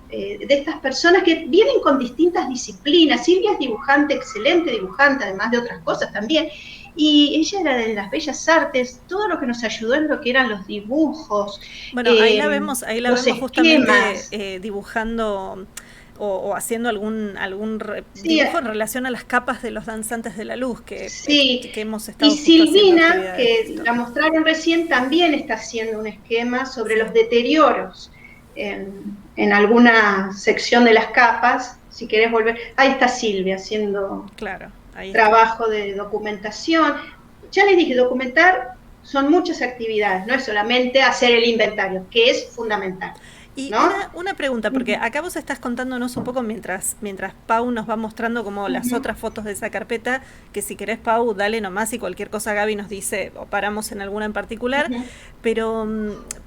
de estas personas que vienen con distintas disciplinas. Silvia es dibujante, excelente dibujante, además de otras cosas también, y ella era de las bellas artes, todo lo que nos ayudó en lo que eran los dibujos, Bueno, ahí la vemos los justamente esquemas. dibujando o haciendo algún Sí, dibujo en relación a las capas de los danzantes de la luz sí, que hemos y estado justo haciendo Silvina, actividades de que esto. la mostraron recién, también está haciendo un esquema sobre Sí. los deterioros en alguna sección de las capas. Si querés volver, ahí está Silvia haciendo Claro, ahí está. trabajo de documentación. Ya les dije, documentar son muchas actividades, no es solamente hacer el inventario, que es fundamental. Y ¿No? una pregunta, porque acá vos estás contándonos un poco mientras Pau nos va mostrando como las otras fotos de esa carpeta, que si querés, Pau, dale nomás y cualquier cosa Gaby nos dice o paramos en alguna en particular, pero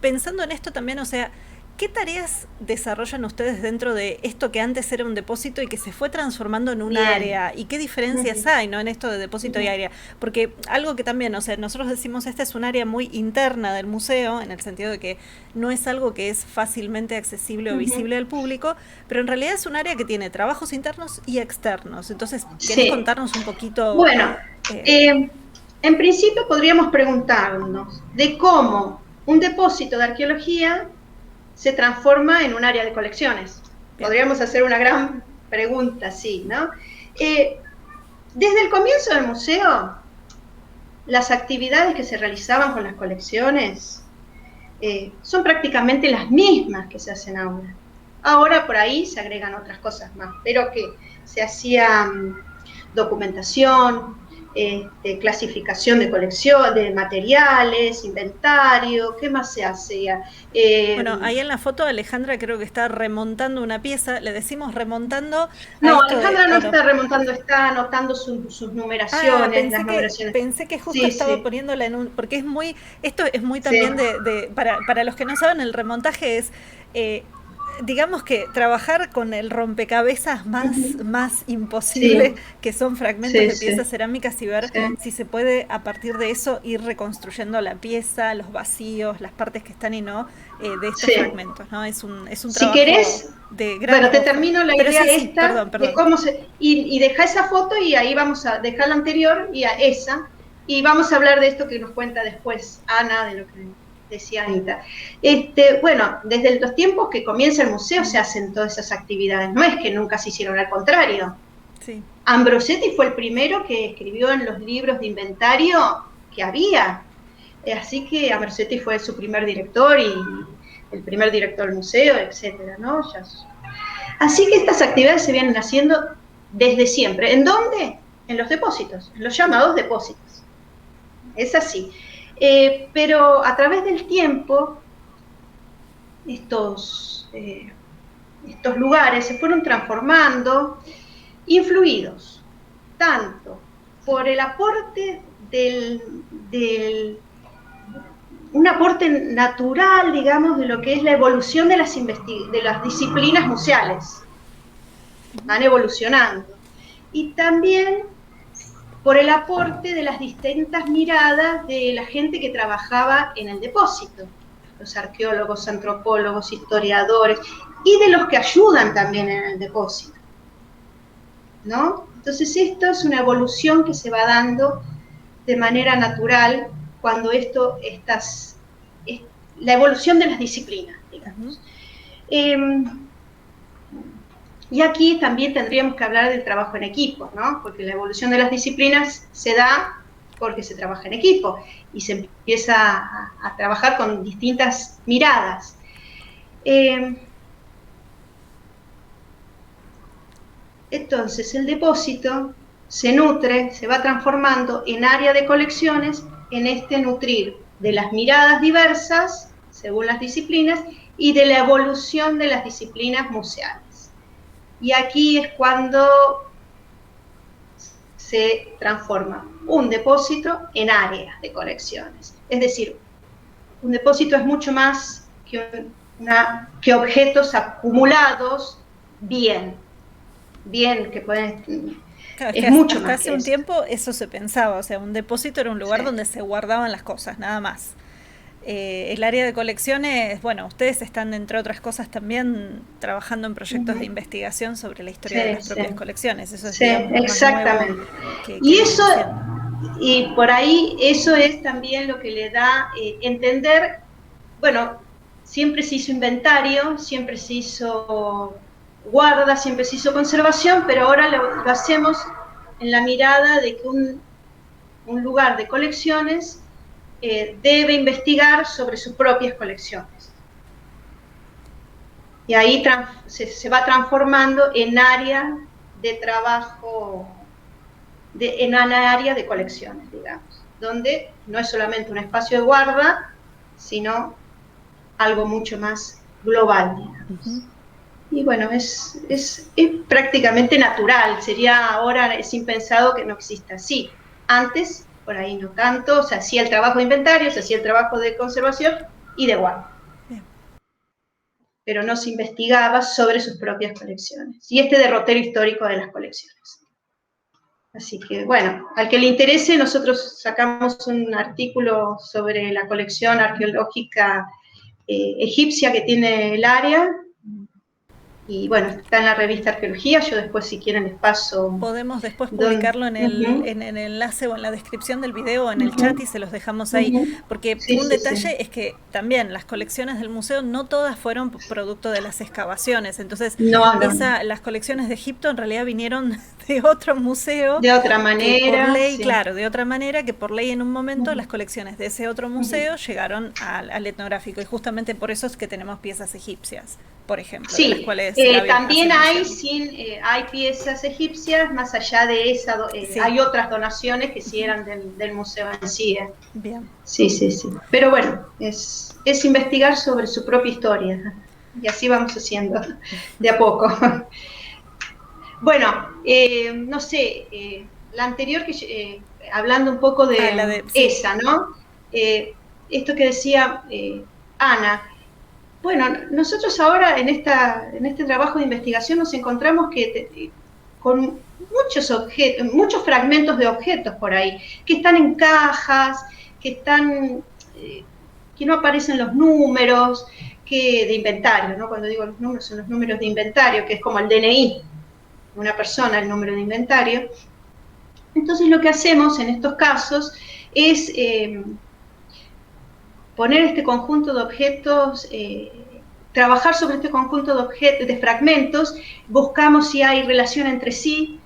pensando en esto también, o sea, ¿qué tareas desarrollan ustedes dentro de esto que antes era un depósito y que se fue transformando en un área? ¿Y qué diferencias hay, ¿no?, en esto de depósito y área? Porque algo que también, o sea, nosotros decimos, esta es un área muy interna del museo, en el sentido de que no es algo que es fácilmente accesible o visible al público, pero en realidad es un área que tiene trabajos internos y externos. Entonces, ¿querés contarnos un poquito? Bueno, en principio podríamos preguntarnos de cómo un depósito de arqueología se transforma en un área de colecciones. Bien. Podríamos hacer una gran pregunta, sí, ¿no? Desde el comienzo del museo, las actividades que se realizaban con las colecciones son prácticamente las mismas que se hacen ahora. Ahora por ahí se agregan otras cosas más, pero que se hacía documentación, clasificación de colección, de materiales, inventario, ¿qué más se hacía? Bueno, ahí en la foto Alejandra creo que está remontando una pieza, le decimos remontando. No, Alejandra no está remontando, está anotando sus numeraciones, las numeraciones. Pensé que justo estaba poniéndola en un, porque es muy, esto es muy también para los que no saben, el remontaje es digamos que trabajar con el rompecabezas más imposible, que son fragmentos de piezas cerámicas, y ver si se puede a partir de eso ir reconstruyendo la pieza, los vacíos, las partes que están y no de estos fragmentos, ¿no? Es un trabajo de gran... Bueno, te termino la idea perdón. De cómo y deja esa foto y ahí vamos a dejar la anterior y a esa, y vamos a hablar de esto que nos cuenta después Ana, de lo que decía Anita. Bueno, desde los tiempos que comienza el museo se hacen todas esas actividades, no es que nunca se hicieron, al contrario. Sí. Ambrosetti fue el primero que escribió en los libros de inventario que había, así que Ambrosetti fue su primer director y el primer director del museo, etcétera, ¿no? Así que estas actividades se vienen haciendo desde siempre. ¿En dónde? En los depósitos, en los llamados depósitos. Es así. Pero a través del tiempo, estos lugares se fueron transformando, influidos tanto por el aporte un aporte natural, digamos, de lo que es la evolución de las disciplinas museales. Van evolucionando. Y también por el aporte de las distintas miradas de la gente que trabajaba en el depósito, los arqueólogos, antropólogos, historiadores, y de los que ayudan también en el depósito, ¿no? Entonces esto es una evolución que se va dando de manera natural cuando la evolución de las disciplinas, digamos. Y aquí también tendríamos que hablar del trabajo en equipo, ¿no? Porque la evolución de las disciplinas se da porque se trabaja en equipo y se empieza a trabajar con distintas miradas. Entonces, el depósito se nutre, se va transformando en área de colecciones, en nutrir de las miradas diversas, según las disciplinas, y de la evolución de las disciplinas museales. Y aquí es cuando se transforma un depósito en áreas de colecciones. Es decir, un depósito es mucho más que objetos acumulados bien que pueden... Claro, es que mucho hasta más hace un tiempo eso se pensaba, o sea, un depósito era un lugar donde se guardaban las cosas, nada más. El área de colecciones, bueno, ustedes están, entre otras cosas, también trabajando en proyectos de investigación sobre la historia de las propias colecciones. Eso es, digamos, exactamente. Más nuevo y eso, Y por ahí eso es también lo que le da entender, bueno, siempre se hizo inventario, siempre se hizo guarda, siempre se hizo conservación, pero ahora lo hacemos en la mirada de que un lugar de colecciones debe investigar sobre sus propias colecciones. Y ahí se va transformando en área de trabajo, en una área de colecciones, digamos, donde no es solamente un espacio de guarda, sino algo mucho más global, digamos. Y bueno, es prácticamente natural, sería ahora es impensado que no exista así. Antes, por ahí no tanto, se hacía el trabajo de inventario, se hacía el trabajo de conservación y de guarda. Pero no se investigaba sobre sus propias colecciones. Y este derrotero histórico de las colecciones. Así que, bueno, al que le interese, nosotros sacamos un artículo sobre la colección arqueológica egipcia que tiene el área. Y bueno, está en la revista Arqueología, yo después si quieren les paso. Podemos después publicarlo en el enlace o en la descripción del video o en el chat y se los dejamos ahí, porque un detalle es que también las colecciones del museo no todas fueron producto de las excavaciones, entonces las colecciones de Egipto en realidad vinieron de otro museo. De otra manera. Por ley, claro, de otra manera, que por ley en un momento las colecciones de ese otro museo llegaron al etnográfico y justamente por eso es que tenemos piezas egipcias, por ejemplo, de las cuales también hay piezas egipcias, más allá de esa, hay otras donaciones que sí eran del museo en sí. Bien. Sí. Pero bueno, es investigar sobre su propia historia, y así vamos haciendo, de a poco. Bueno, no sé, la anterior, hablando un poco de esa, ¿no? Esto que decía Ana. Bueno, nosotros ahora en este trabajo de investigación nos encontramos con muchos fragmentos de objetos por ahí, que están en cajas, que no aparecen los números, de inventario, ¿no? Cuando digo los números, son los números de inventario, que es como el DNI de una persona, el número de inventario. Entonces lo que hacemos en estos casos es poner este conjunto de objetos, trabajar sobre este conjunto de fragmentos, buscamos si hay relación entre sí,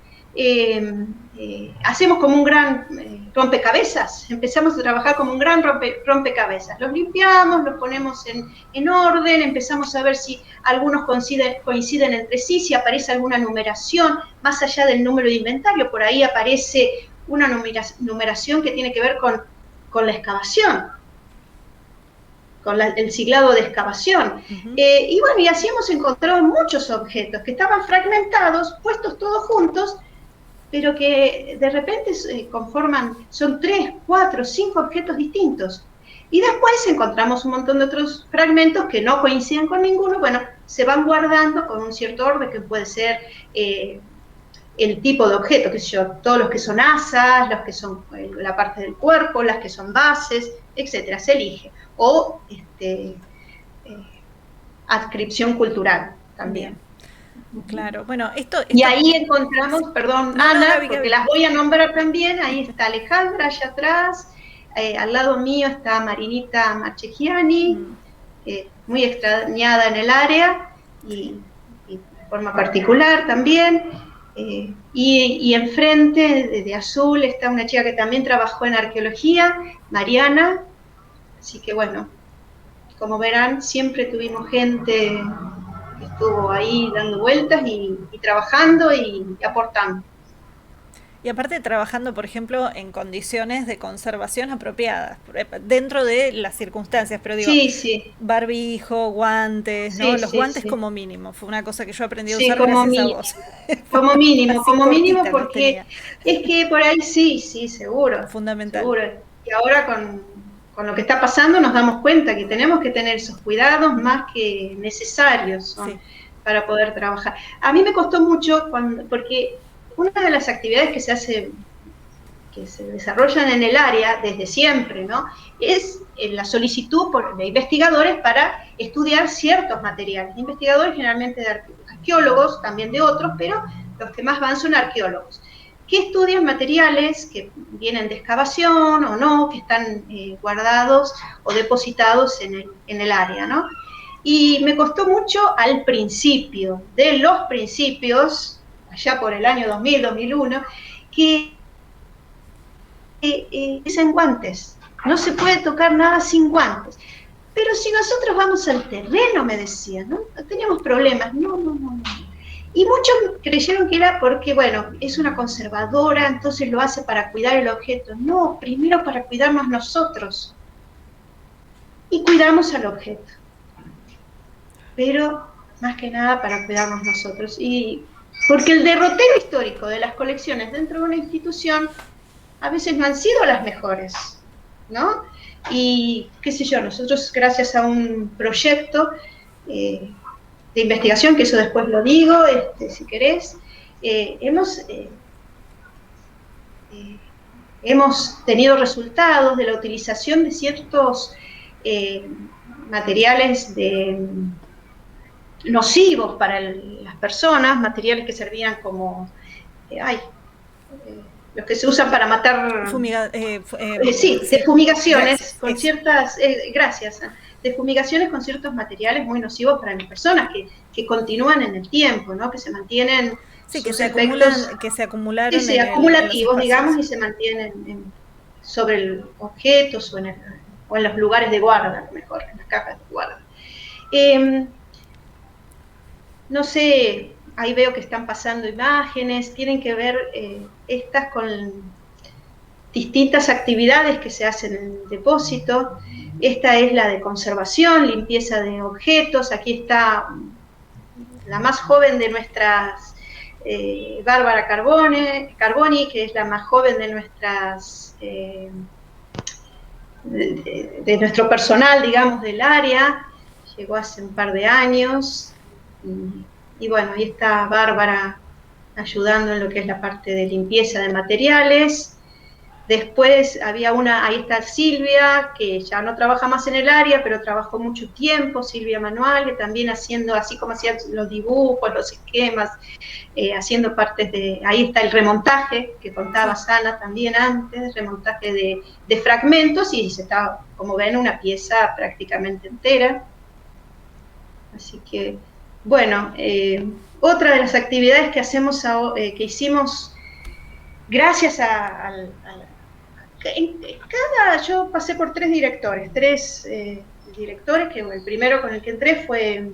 hacemos como un gran rompecabezas, empezamos a trabajar como un gran rompecabezas, los limpiamos, los ponemos en orden, empezamos a ver si algunos coinciden entre sí, si aparece alguna numeración, más allá del número de inventario, por ahí aparece una numeración que tiene que ver con la excavación, con el siglado de excavación. Y bueno, y así hemos encontrado muchos objetos que estaban fragmentados, puestos todos juntos, pero que de repente son 3, 4, 5 objetos distintos. Y después encontramos un montón de otros fragmentos que no coinciden con ninguno, bueno, se van guardando con un cierto orden que puede ser el tipo de objeto, qué sé yo, todos los que son asas, los que son la parte del cuerpo, las que son bases, etcétera, se elige. O adscripción cultural también. Claro, bueno, esto y ahí encontramos, perdón, Ana, porque las voy a nombrar también, ahí está Alejandra allá atrás, al lado mío está Marinita Marchegiani, muy extrañada en el área, y de forma particular también, y enfrente, de azul, está una chica que también trabajó en arqueología, Mariana. Así que bueno, como verán, siempre tuvimos gente que estuvo ahí dando vueltas y trabajando y aportando. Y aparte trabajando, por ejemplo, en condiciones de conservación apropiadas, dentro de las circunstancias, pero digo, barbijo, guantes, ¿no? Los guantes como mínimo, fue una cosa que yo aprendí a usar gracias a vos. Como mínimo, porque es que por ahí sí, seguro. Fundamental. Seguro. Y ahora con lo que está pasando nos damos cuenta que tenemos que tener esos cuidados más que necesarios para poder trabajar. A mí me costó mucho porque una de las actividades que se desarrollan en el área desde siempre, ¿no? Es la solicitud de investigadores para estudiar ciertos materiales. Investigadores generalmente de arqueólogos, también de otros, pero los que más van son arqueólogos. que estudian materiales que vienen de excavación o no, que están guardados o depositados en el área, ¿no? Y me costó mucho al principio, de los principios, allá por el año 2000, 2001, que usen guantes. No se puede tocar nada sin guantes. Pero si nosotros vamos al terreno, me decían, ¿no? Teníamos problemas. No. Y muchos creyeron que era porque, bueno, es una conservadora, entonces lo hace para cuidar el objeto. No, primero para cuidarnos nosotros. Y cuidamos al objeto. Pero más que nada para cuidarnos nosotros. Y porque el derrotero histórico de las colecciones dentro de una institución a veces no han sido las mejores, ¿no? Y, qué sé yo, nosotros gracias a un proyecto de investigación, que eso después lo digo, si querés, hemos tenido resultados de la utilización de ciertos materiales nocivos para las personas, materiales que servían como, los que se usan para matar... de fumigaciones, con ciertas... de fumigaciones con ciertos materiales muy nocivos para las personas, que continúan en el tiempo, ¿no? Que se mantienen... Sí, que se acumularon. Sí, acumulativos, digamos, y se mantienen sobre objetos o en los lugares de guarda, mejor, en las cajas de guarda. No sé, ahí veo que están pasando imágenes, tienen que ver estas con distintas actividades que se hacen en el depósito. Esta es la de conservación, limpieza de objetos. Aquí está la más joven de nuestras, Bárbara Carboni, que es la más joven de nuestras, de nuestro personal, digamos, del área. Llegó hace un par de años. Y bueno, ahí está Bárbara ayudando en lo que es la parte de limpieza de materiales. Después había ahí está Silvia, que ya no trabaja más en el área, pero trabajó mucho tiempo, Silvia Manual, que también haciendo, así como hacía los dibujos, los esquemas, haciendo partes de... Ahí está el remontaje, que contaba Sana también antes, remontaje de fragmentos, y se está, como ven, una pieza prácticamente entera. Así que... Bueno, otra de las actividades que hicimos gracias yo pasé por tres directores, que el primero con el que entré fue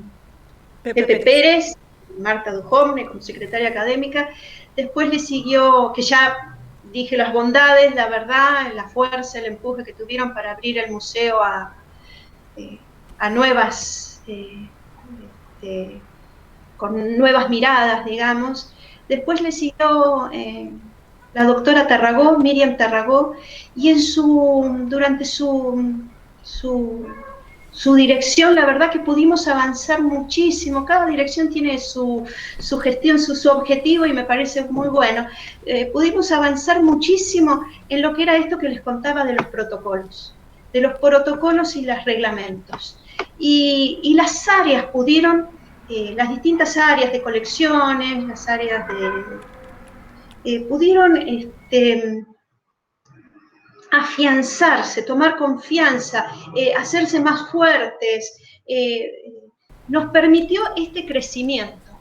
Pepe Pérez, Marta Dujovne como secretaria académica. Después le siguió, que ya dije las bondades, la verdad, la fuerza, el empuje que tuvieron para abrir el museo a nuevas... con nuevas miradas, digamos. Después le siguió la doctora Tarragó, Miriam Tarragó, y durante su dirección, la verdad que pudimos avanzar muchísimo. Cada dirección tiene su gestión, su objetivo, y me parece muy bueno. Pudimos avanzar muchísimo en lo que era esto que les contaba de los protocolos y los reglamentos. Y las áreas pudieron... las distintas áreas de colecciones, las áreas pudieron afianzarse, tomar confianza, hacerse más fuertes, nos permitió este crecimiento,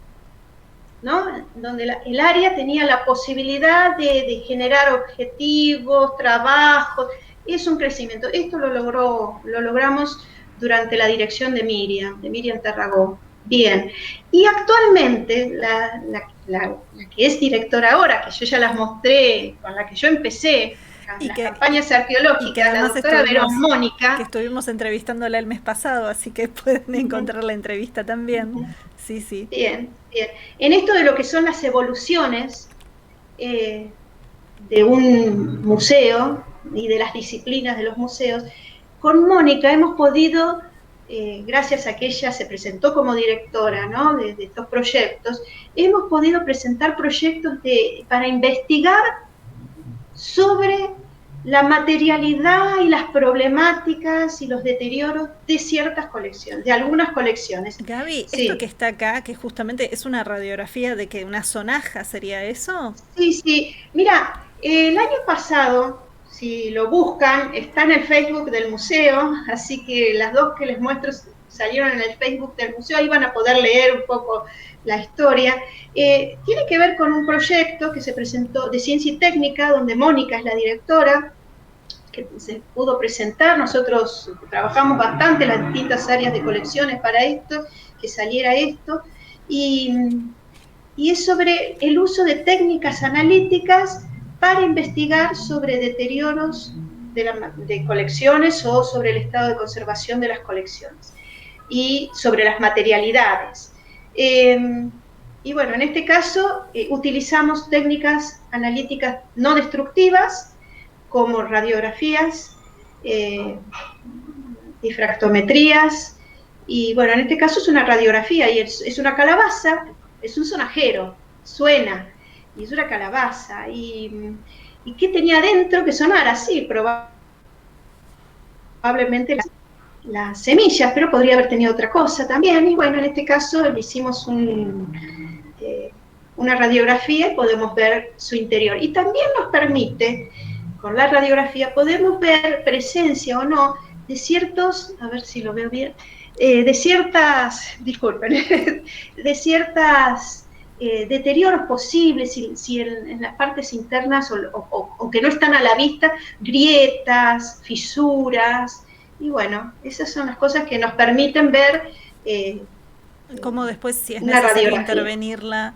¿no? Donde el área tenía la posibilidad de generar objetivos, trabajos, es un crecimiento. Esto lo logramos durante la dirección de Miriam Tarragó. Bien, y actualmente la que es directora ahora, que yo ya las mostré, con la que yo empecé, las campañas arqueológicas, la doctora Verón Mónica. Que estuvimos entrevistándola el mes pasado, así que pueden encontrar la entrevista también. Sí. Bien. En esto de lo que son las evoluciones de un museo y de las disciplinas de los museos, con Mónica hemos podido... gracias a que ella se presentó como directora, ¿no? de estos proyectos, hemos podido presentar proyectos para investigar sobre la materialidad y las problemáticas y los deterioros de ciertas colecciones, de algunas colecciones. Gaby, Sí. esto que está acá, que justamente es una radiografía de que una sonaja, ¿sería eso? Sí, sí. Mira, el año pasado, si lo buscan, está en el Facebook del museo, así que las dos que les muestro salieron en el Facebook del museo, ahí van a poder leer un poco la historia. Tiene que ver con un proyecto que se presentó de ciencia y técnica, donde Mónica es la directora, que se pudo presentar. Nosotros trabajamos bastante en las distintas áreas de colecciones para esto, que saliera esto, y, y es sobre el uso de técnicas analíticas para investigar sobre deterioros de colecciones o sobre el estado de conservación de las colecciones y sobre las materialidades. Y bueno, en este caso utilizamos técnicas analíticas no destructivas como radiografías, difractometrías, y bueno, en este caso es una radiografía y es una calabaza, es un sonajero, suena, y es una calabaza. ¿Y qué tenía dentro que sonara? Sí, probablemente las semillas, pero podría haber tenido otra cosa también. Y bueno, en este caso le hicimos una radiografía y podemos ver su interior. Y también nos permite, con la radiografía, podemos ver presencia o no de ciertos, a ver si lo veo bien, de ciertas, disculpen, de ciertas deterioros posibles, si en las partes internas o que no están a la vista, grietas, fisuras, y bueno, esas son las cosas que nos permiten ver Como después, si es una necesario radiografía. intervenirla,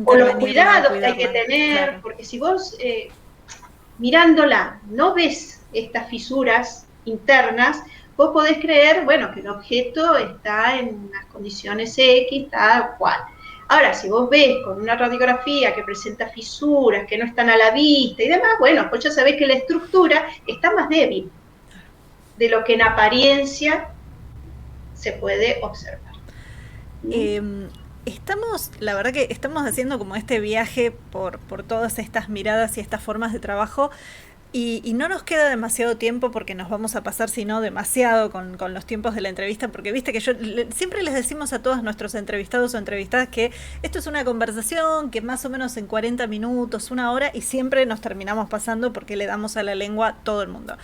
O los intervenirla o cuidados que hay que cuidarla. tener, Claro. porque si vos mirándola no ves estas fisuras internas, vos podés creer, bueno, que el objeto está en unas condiciones X, tal cual. Ahora, si vos ves con una radiografía que presenta fisuras, que no están a la vista y demás, bueno, pues ya sabés que la estructura está más débil de lo que en apariencia se puede observar. Estamos, la verdad que estamos haciendo como este viaje por todas estas miradas y estas formas de trabajo y no nos queda demasiado tiempo porque nos vamos a pasar, si no, demasiado con los tiempos de la entrevista, porque viste que siempre les decimos a todos nuestros entrevistados o entrevistadas que esto es una conversación que más o menos en 40 minutos, una hora, y siempre nos terminamos pasando porque le damos a la lengua todo el mundo.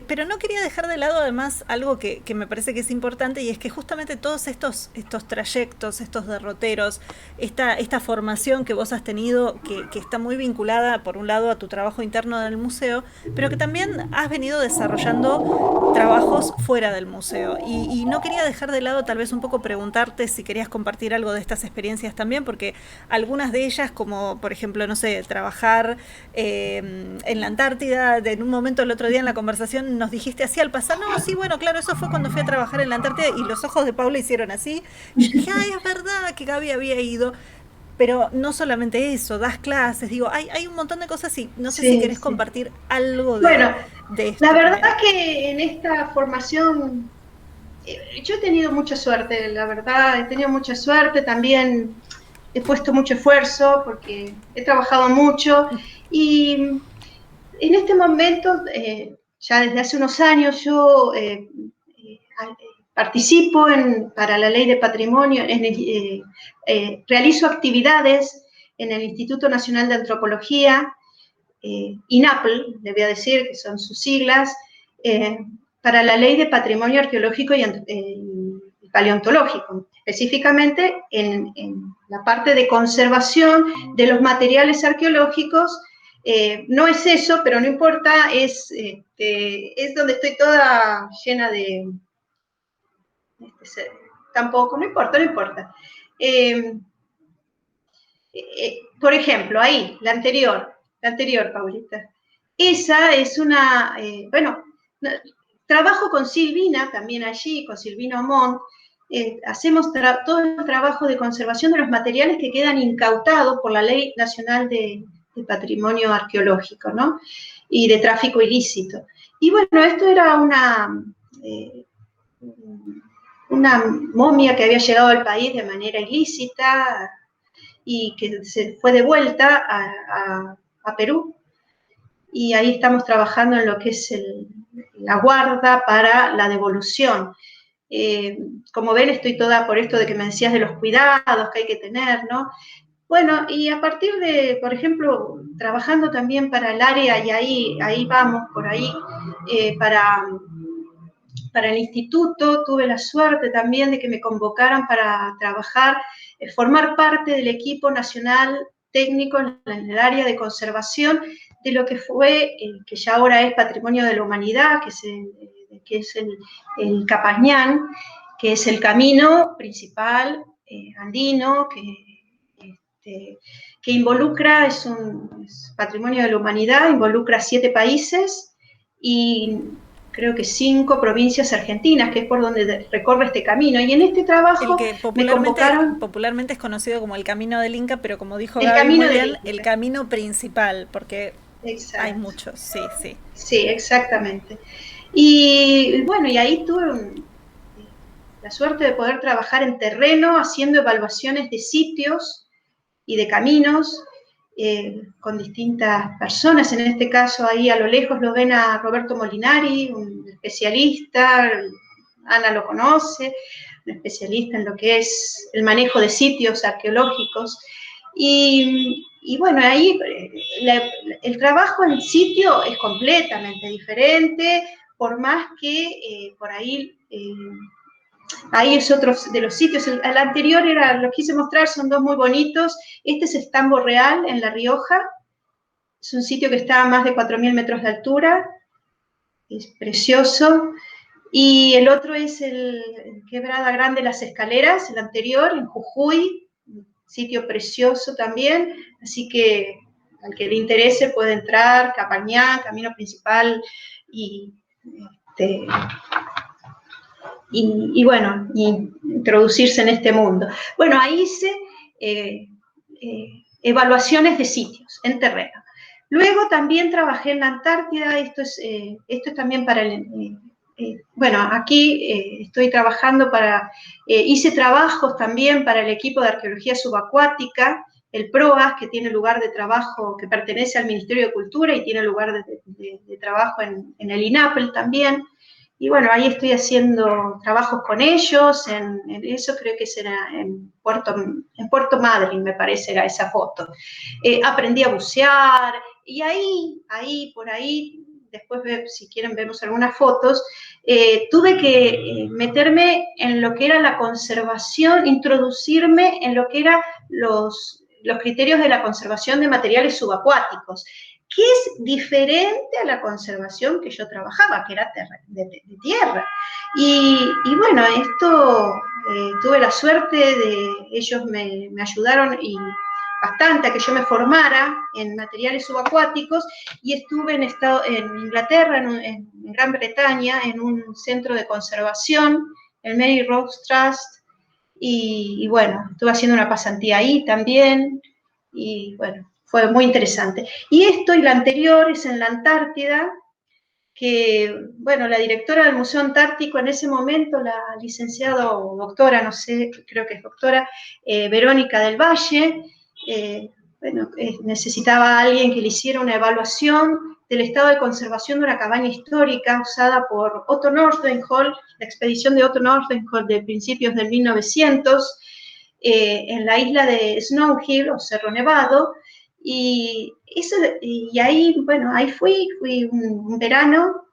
Pero no quería dejar de lado además algo que me parece que es importante y es que justamente todos estos trayectos, estos derroteros, esta formación que vos has tenido, que está muy vinculada por un lado a tu trabajo interno del museo, pero que también has venido desarrollando trabajos fuera del museo. Y no quería dejar de lado tal vez un poco preguntarte si querías compartir algo de estas experiencias también, porque algunas de ellas, como por ejemplo, no sé, trabajar en la Antártida, en un momento el otro día en la conversación nos dijiste así al pasar, no, sí, bueno, claro, eso fue cuando fui a trabajar en la Antártida y los ojos de Paula hicieron así. Y yo dije, ay, es verdad que Gaby había ido. Pero no solamente eso, das clases, digo, hay un montón de cosas y no sé si Sí, querés sí. compartir algo Bueno, de la esto verdad también. que en esta formación yo he tenido mucha suerte, la verdad, he tenido mucha suerte, también he puesto mucho esfuerzo porque he trabajado mucho y en este momento, ya desde hace unos años, yo participo para la ley de patrimonio, realizo actividades en el Instituto Nacional de Antropología, INAPL, le voy a decir, que son sus siglas, para la ley de patrimonio arqueológico y paleontológico, específicamente en la parte de conservación de los materiales arqueológicos. No es eso, pero no importa, es donde estoy toda llena de... tampoco, no importa, no importa. Por ejemplo, ahí, la anterior, Paulita. Esa es una, bueno, trabajo con Silvina también allí, con Silvina Omont, hacemos todo el trabajo de conservación de los materiales que quedan incautados por la Ley Nacional de Patrimonio Arqueológico, ¿no? Y de tráfico ilícito. Y bueno, esto era una momia que había llegado al país de manera ilícita, y que se fue de vuelta a Perú. y ahí estamos trabajando en lo que es la guarda para la devolución. Como ven, estoy toda por esto de que me decías de los cuidados que hay que tener, ¿no? Bueno, y a partir de, por ejemplo, trabajando también para el área, y ahí vamos, por ahí, para el instituto, tuve la suerte también de que me convocaran para trabajar, formar parte del equipo nacional técnico en el área de conservación de lo que fue, que ya ahora es Patrimonio de la Humanidad, que es el Capañán, que es el camino principal andino, que involucra, es Patrimonio de la Humanidad, involucra 7 países y creo que 5 provincias argentinas, que es por donde recorre este camino. Y en este trabajo El que me convocaron... popularmente es conocido como el Camino del Inca, pero como dijo El Gaby camino muy del bien, Inca. el camino principal, porque hay Exacto. muchos, sí, sí. Sí, exactamente. Y bueno, y ahí tuve la suerte de poder trabajar en terreno, haciendo evaluaciones de sitios y de caminos, con distintas personas. En este caso, ahí a lo lejos lo ven a Roberto Molinari, un especialista, Ana lo conoce, un especialista en lo que es el manejo de sitios arqueológicos. Y bueno, ahí el trabajo en sitio es completamente diferente, por más que por ahí... Ahí es otro de los sitios. El anterior lo quise mostrar, son 2 muy bonitos. Este es Estambo Real, en La Rioja. Es un sitio que está a más de 4.000 metros de altura. Es precioso. Y el otro es el Quebrada Grande Las Escaleras, el anterior, en Jujuy. Un sitio precioso también. Así que al que le interese puede entrar, Capañá, camino principal, y bueno, y introducirse en este mundo. Bueno, ahí hice evaluaciones de sitios en terreno. Luego también trabajé en la Antártida, esto es también para bueno, aquí estoy trabajando hice trabajos también para el equipo de arqueología subacuática, el PROAS, que tiene lugar de trabajo, que pertenece al Ministerio de Cultura y tiene lugar de trabajo en el INAPEL también. Y bueno, ahí estoy haciendo trabajos con ellos, en eso creo que será en Puerto Madryn, me parece, era esa foto. Aprendí a bucear, y por ahí, después si quieren vemos algunas fotos, tuve que meterme en lo que era la conservación, introducirme en lo que eran los criterios de la conservación de materiales subacuáticos, que es diferente a la conservación que yo trabajaba, que era de tierra. Y bueno, esto tuve la suerte de, ellos me ayudaron bastante a que yo me formara en materiales subacuáticos, y estuve en Inglaterra, en Gran Bretaña, en un centro de conservación, el Mary Rose Trust, y bueno, estuve haciendo una pasantía ahí también, y bueno, fue muy interesante. Y esto y la anterior es en la Antártida, que, bueno, la directora del Museo Antártico en ese momento, la licenciada o doctora, no sé, creo que es doctora, Verónica del Valle, bueno, necesitaba a alguien que le hiciera una evaluación del estado de conservación de una cabaña histórica usada por Otto Nordenskjöld, la expedición de Otto Nordenskjöld de principios del 1900, en la isla de Snow Hill, o Cerro Nevado, y ahí, bueno, ahí fui un verano,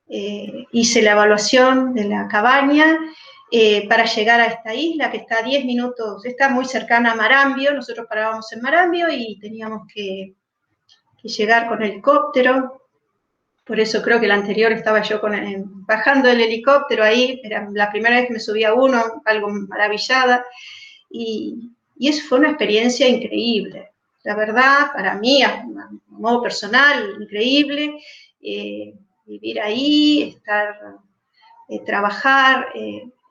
hice la evaluación de la cabaña para llegar a esta isla que está a 10 minutos, está muy cercana a Marambio. Nosotros parábamos en Marambio y teníamos que llegar con helicóptero. Por eso creo que la anterior estaba yo bajando del helicóptero ahí, era la primera vez que me subía a uno, algo maravillada, y eso fue una experiencia increíble. La verdad, para mí, a modo personal, increíble, vivir ahí, trabajar.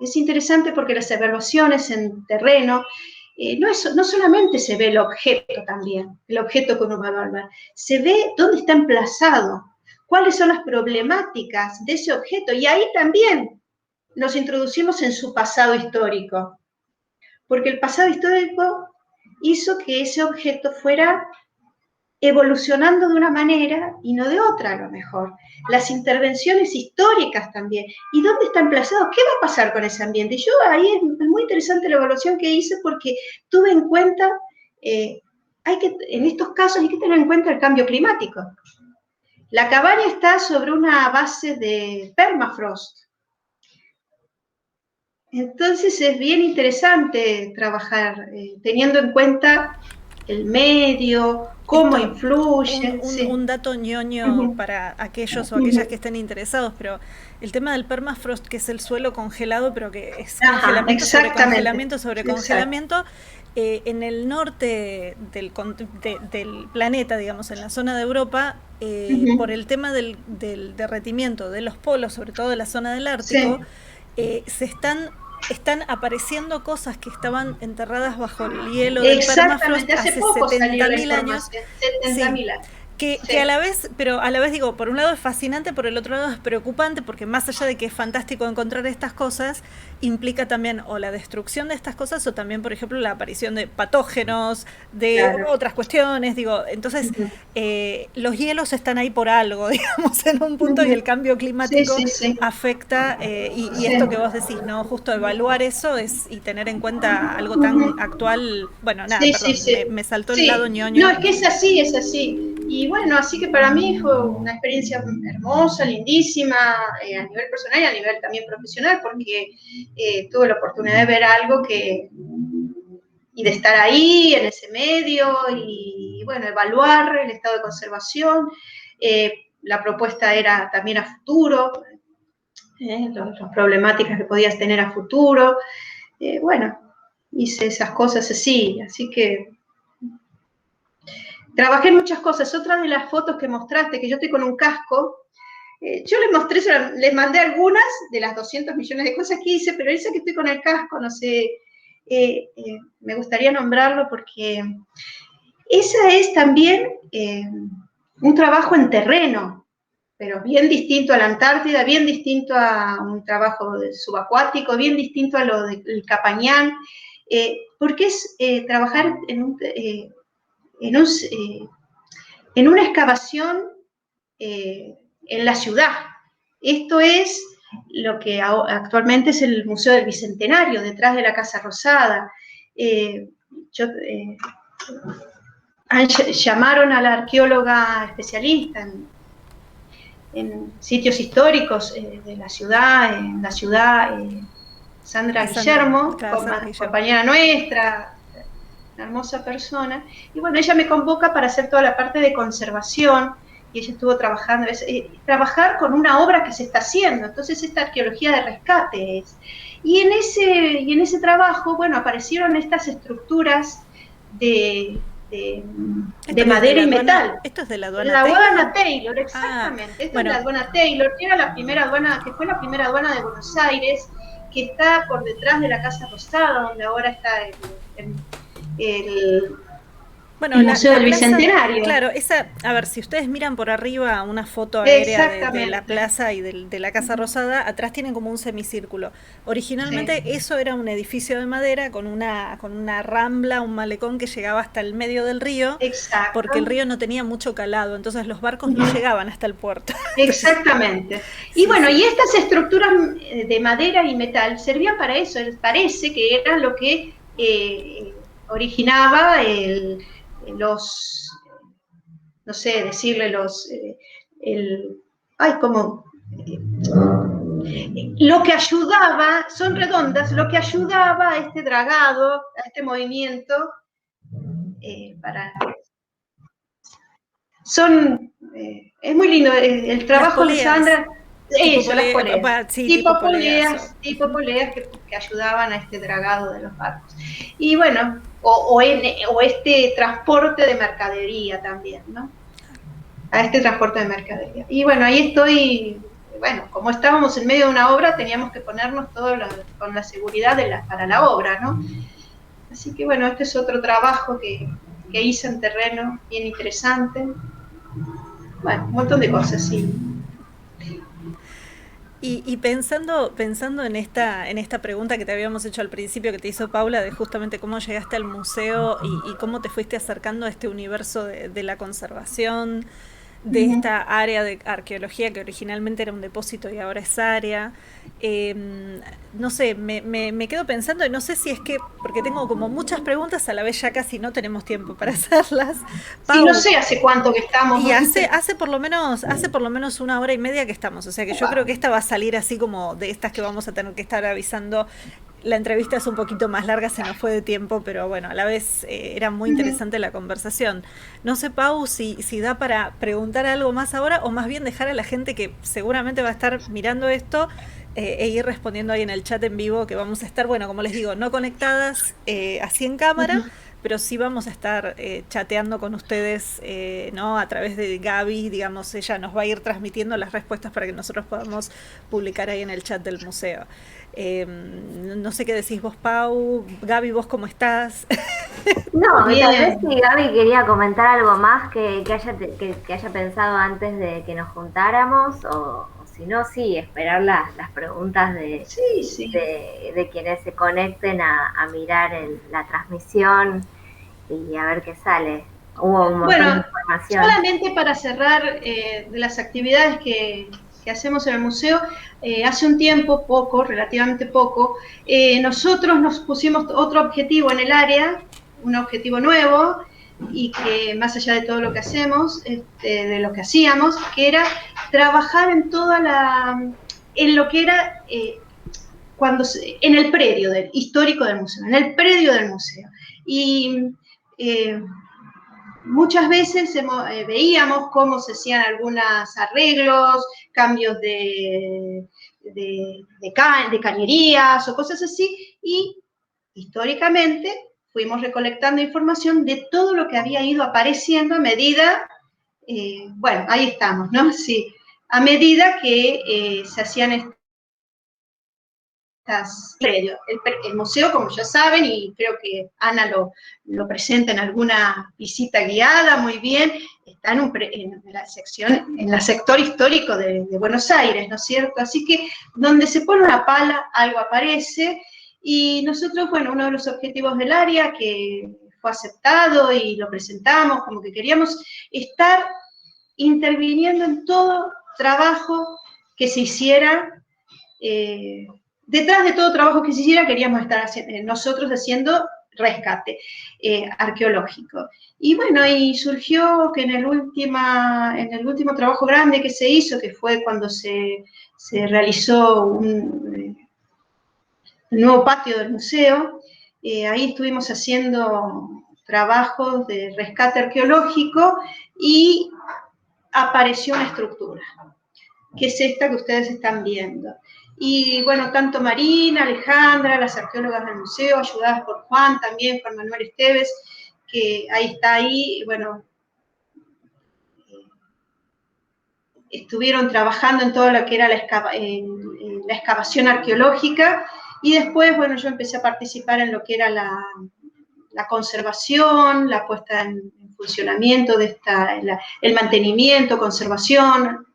Es interesante porque las evaluaciones en terreno, no solamente se ve el objeto también, el objeto que uno va a evaluar, se ve dónde está emplazado, cuáles son las problemáticas de ese objeto, y ahí también nos introducimos en su pasado histórico, porque el pasado histórico hizo que ese objeto fuera evolucionando de una manera y no de otra a lo mejor. Las intervenciones históricas también. ¿Y dónde está emplazado? ¿Qué va a pasar con ese ambiente? Yo ahí es muy interesante la evaluación que hice porque tuve en cuenta, en estos casos hay que tener en cuenta el cambio climático. La cabaña está sobre una base de permafrost. Entonces es bien interesante trabajar teniendo en cuenta el medio, cómo influye. Un dato ñoño para aquellos o aquellas que estén interesados, pero el tema del permafrost, que es el suelo congelado, pero que es congelamiento sobre congelamiento sobre congelamiento, en el norte del planeta, digamos, en la zona de Europa, por el tema del derretimiento de los polos, sobre todo de la zona del Ártico, están apareciendo cosas que estaban enterradas bajo el hielo del permafrost hace 70.000 años. 70.000 años. Que a la vez, pero a la vez digo, por un lado es fascinante, por el otro lado es preocupante, porque más allá de que es fantástico encontrar estas cosas, implica también o la destrucción de estas cosas o también, por ejemplo, la aparición de patógenos, de otras cuestiones, digo, entonces los hielos están ahí por algo, digamos, en un punto, y el cambio climático afecta, y esto que vos decís, ¿no? Justo evaluar eso y tener en cuenta algo tan actual, bueno, nada, me saltó el lado ñoño. No, es que es así. Y bueno, así que para mí fue una experiencia hermosa, lindísima, a nivel personal y a nivel también profesional, porque tuve la oportunidad de ver algo y de estar ahí, en ese medio, y bueno, evaluar el estado de conservación. La propuesta era también a futuro, las problemáticas que podías tener a futuro. Bueno, hice esas cosas así que trabajé en muchas cosas. Otra de las fotos que mostraste, que yo estoy con un casco, yo les mandé algunas de las 200 millones de cosas que hice, pero esa que estoy con el casco, no sé, me gustaría nombrarlo porque esa es también un trabajo en terreno, pero bien distinto a la Antártida, bien distinto a un trabajo subacuático, bien distinto a lo del Capañán, porque es trabajar en una excavación en la ciudad. Esto es lo que actualmente es el Museo del Bicentenario, detrás de la Casa Rosada. Llamaron a la arqueóloga especialista en sitios históricos de la ciudad, Sandra Guillermo, compañera nuestra, una hermosa persona, y bueno, ella me convoca para hacer toda la parte de conservación, y ella estuvo trabajando, trabajar con una obra que se está haciendo, entonces esta arqueología de rescate es. Y en ese trabajo, bueno, aparecieron estas estructuras de madera y metal. Esto es de la aduana Taylor. La aduana Taylor, Taylor, exactamente. Esto es la aduana Taylor, que era la primera aduana, que fue la primera aduana de Buenos Aires, que está por detrás de la Casa Rosada, donde ahora está el Museo del Bicentenario. Claro, a ver, si ustedes miran por arriba una foto aérea de la plaza y de la Casa Rosada, atrás tienen como un semicírculo. Originalmente eso era un edificio de madera con una rambla, un malecón que llegaba hasta el medio del río, porque el río no tenía mucho calado, entonces los barcos no llegaban hasta el puerto. Exactamente. Y bueno, y estas estructuras de madera y metal servían para eso, parece que era lo que originaba no sé, decirle lo que ayudaba, son redondas, lo que ayudaba a este dragado, a este movimiento, es muy lindo el trabajo de Sandra. Eso, las poleas. Tipo poleas que ayudaban a este dragado de los barcos. Y bueno, o este transporte de mercadería también, ¿no? A este transporte de mercadería. Y bueno, ahí estoy, bueno, como estábamos en medio de una obra, teníamos que ponernos todo con la seguridad para la obra, ¿no? Así que bueno, este es otro trabajo que hice en terreno, bien interesante. Bueno, un montón de cosas, sí. Y pensando en esta pregunta que te habíamos hecho al principio, que te hizo Paula, de justamente cómo llegaste al museo y cómo te fuiste acercando a este universo de la conservación, de Ujú. esta área de arqueología que originalmente era un depósito y ahora es área. No sé, me quedo pensando y no sé si es que, porque tengo como muchas preguntas a la vez, ya casi no tenemos tiempo para hacerlas. Sí, no Pau, sé hace cuánto que estamos, y ¿no viste? hace por lo menos 1 hora y media que estamos, o sea que yo creo que esta va a salir así como de estas que vamos a tener que estar avisando. La entrevista es un poquito más larga, se nos fue de tiempo, pero bueno, a la vez era muy Ujú. interesante la conversación. No sé, Pau, si da para preguntar algo más ahora o más bien dejar a la gente que seguramente va a estar mirando esto e ir respondiendo ahí en el chat en vivo, que vamos a estar, bueno, como les digo, no conectadas así en cámara, Ujú. pero sí vamos a estar chateando con ustedes, ¿no? A través de Gaby, digamos, ella nos va a ir transmitiendo las respuestas para que nosotros podamos publicar ahí en el chat del museo. No sé qué decís vos, Pau. Gaby, ¿vos cómo estás? No, tal vez Bien. si Gaby quería comentar algo más que haya pensado antes de que nos juntáramos, o si no, sí, esperar las preguntas Sí, sí. de quienes se conecten a mirar la transmisión y a ver qué sale. Hubo un montón de Bueno, información. solamente para cerrar de las actividades que hacemos en el museo, hace un tiempo, poco, relativamente poco, nosotros nos pusimos otro objetivo en el área, un objetivo nuevo, y que más allá de todo lo que hacemos, de lo que hacíamos, que era trabajar en lo que era en el predio histórico del museo, en el predio del museo. Y eh, muchas veces veíamos cómo se hacían algunos arreglos, cambios de cañerías o cosas así, y históricamente fuimos recolectando información de todo lo que había ido apareciendo a medida, bueno, ahí estamos, ¿no? Sí, a medida que se hacían predios. El museo, como ya saben, y creo que Ana lo presenta en alguna visita guiada muy bien, está en la sección, en el sector histórico de Buenos Aires, ¿no es cierto? Así que donde se pone una pala, algo aparece, y nosotros, bueno, uno de los objetivos del área que fue aceptado y lo presentamos, como que queríamos estar interviniendo en todo trabajo que se hiciera detrás de todo trabajo que se hiciera, queríamos estar nosotros haciendo rescate arqueológico. Y bueno, y surgió que en el último trabajo grande que se hizo, que fue cuando se realizó el nuevo patio del museo, ahí estuvimos haciendo trabajos de rescate arqueológico y apareció una estructura que es esta que ustedes están viendo. Y bueno, tanto Marina, Alejandra, las arqueólogas del museo, ayudadas por Juan también, Juan Manuel Esteves, que ahí está ahí, bueno, estuvieron trabajando en todo lo que era en la excavación arqueológica, y después, bueno, yo empecé a participar en lo que era la conservación, la puesta en funcionamiento de el mantenimiento, conservación,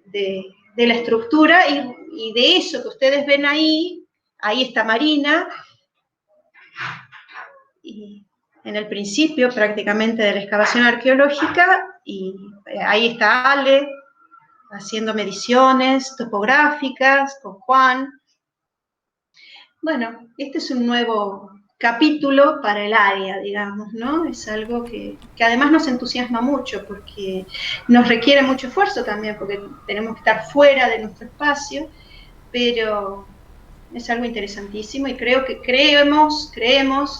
de la estructura y de eso que ustedes ven ahí está Marina, y en el principio prácticamente de la excavación arqueológica, y ahí está Ale haciendo mediciones topográficas con Juan. Bueno, este es un nuevo capítulo para el área, digamos, ¿no? Es algo que además nos entusiasma mucho porque nos requiere mucho esfuerzo también, porque tenemos que estar fuera de nuestro espacio, pero es algo interesantísimo y creemos,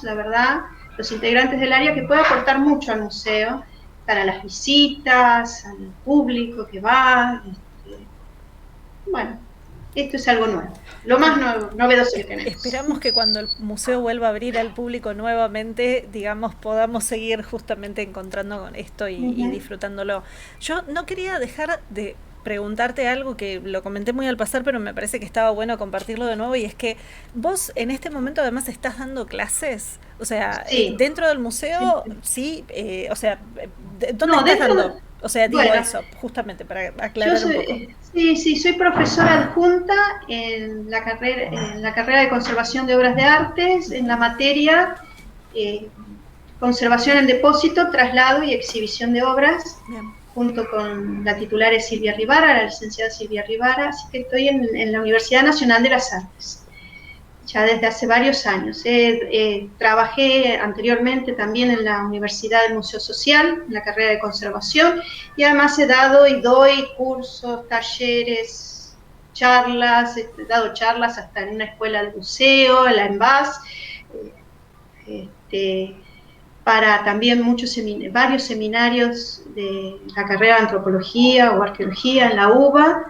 la verdad, los integrantes del área que puede aportar mucho al museo para las visitas, al público que va. Bueno, esto es algo nuevo, lo más Bueno, novedoso que tenemos. esperamos que cuando el museo vuelva a abrir al público nuevamente, digamos, podamos seguir justamente encontrando con esto y disfrutándolo. Yo no quería dejar de preguntarte algo que lo comenté muy al pasar, pero me parece que estaba bueno compartirlo de nuevo, y es que vos en este momento además estás dando clases, o sea, Sí, dentro del sí, museo, sí. sí, o sea, ¿dónde No, estás dando? O sea, digo bueno, eso, justamente para yo aclarar un poco. Sí, soy profesora adjunta en la carrera de conservación de obras de artes, en la materia conservación en depósito, traslado y exhibición de obras, bien, junto con la titular es Silvia Rivara, la licenciada Silvia Rivara, así que estoy en la Universidad Nacional de las Artes, ya desde hace varios años. Trabajé anteriormente también en la Universidad del Museo Social, en la carrera de conservación, y además he dado y doy cursos, talleres, charlas, he dado charlas hasta en una escuela de museo, en la ENVAS, para también varios seminarios de la carrera de antropología o arqueología en la UBA,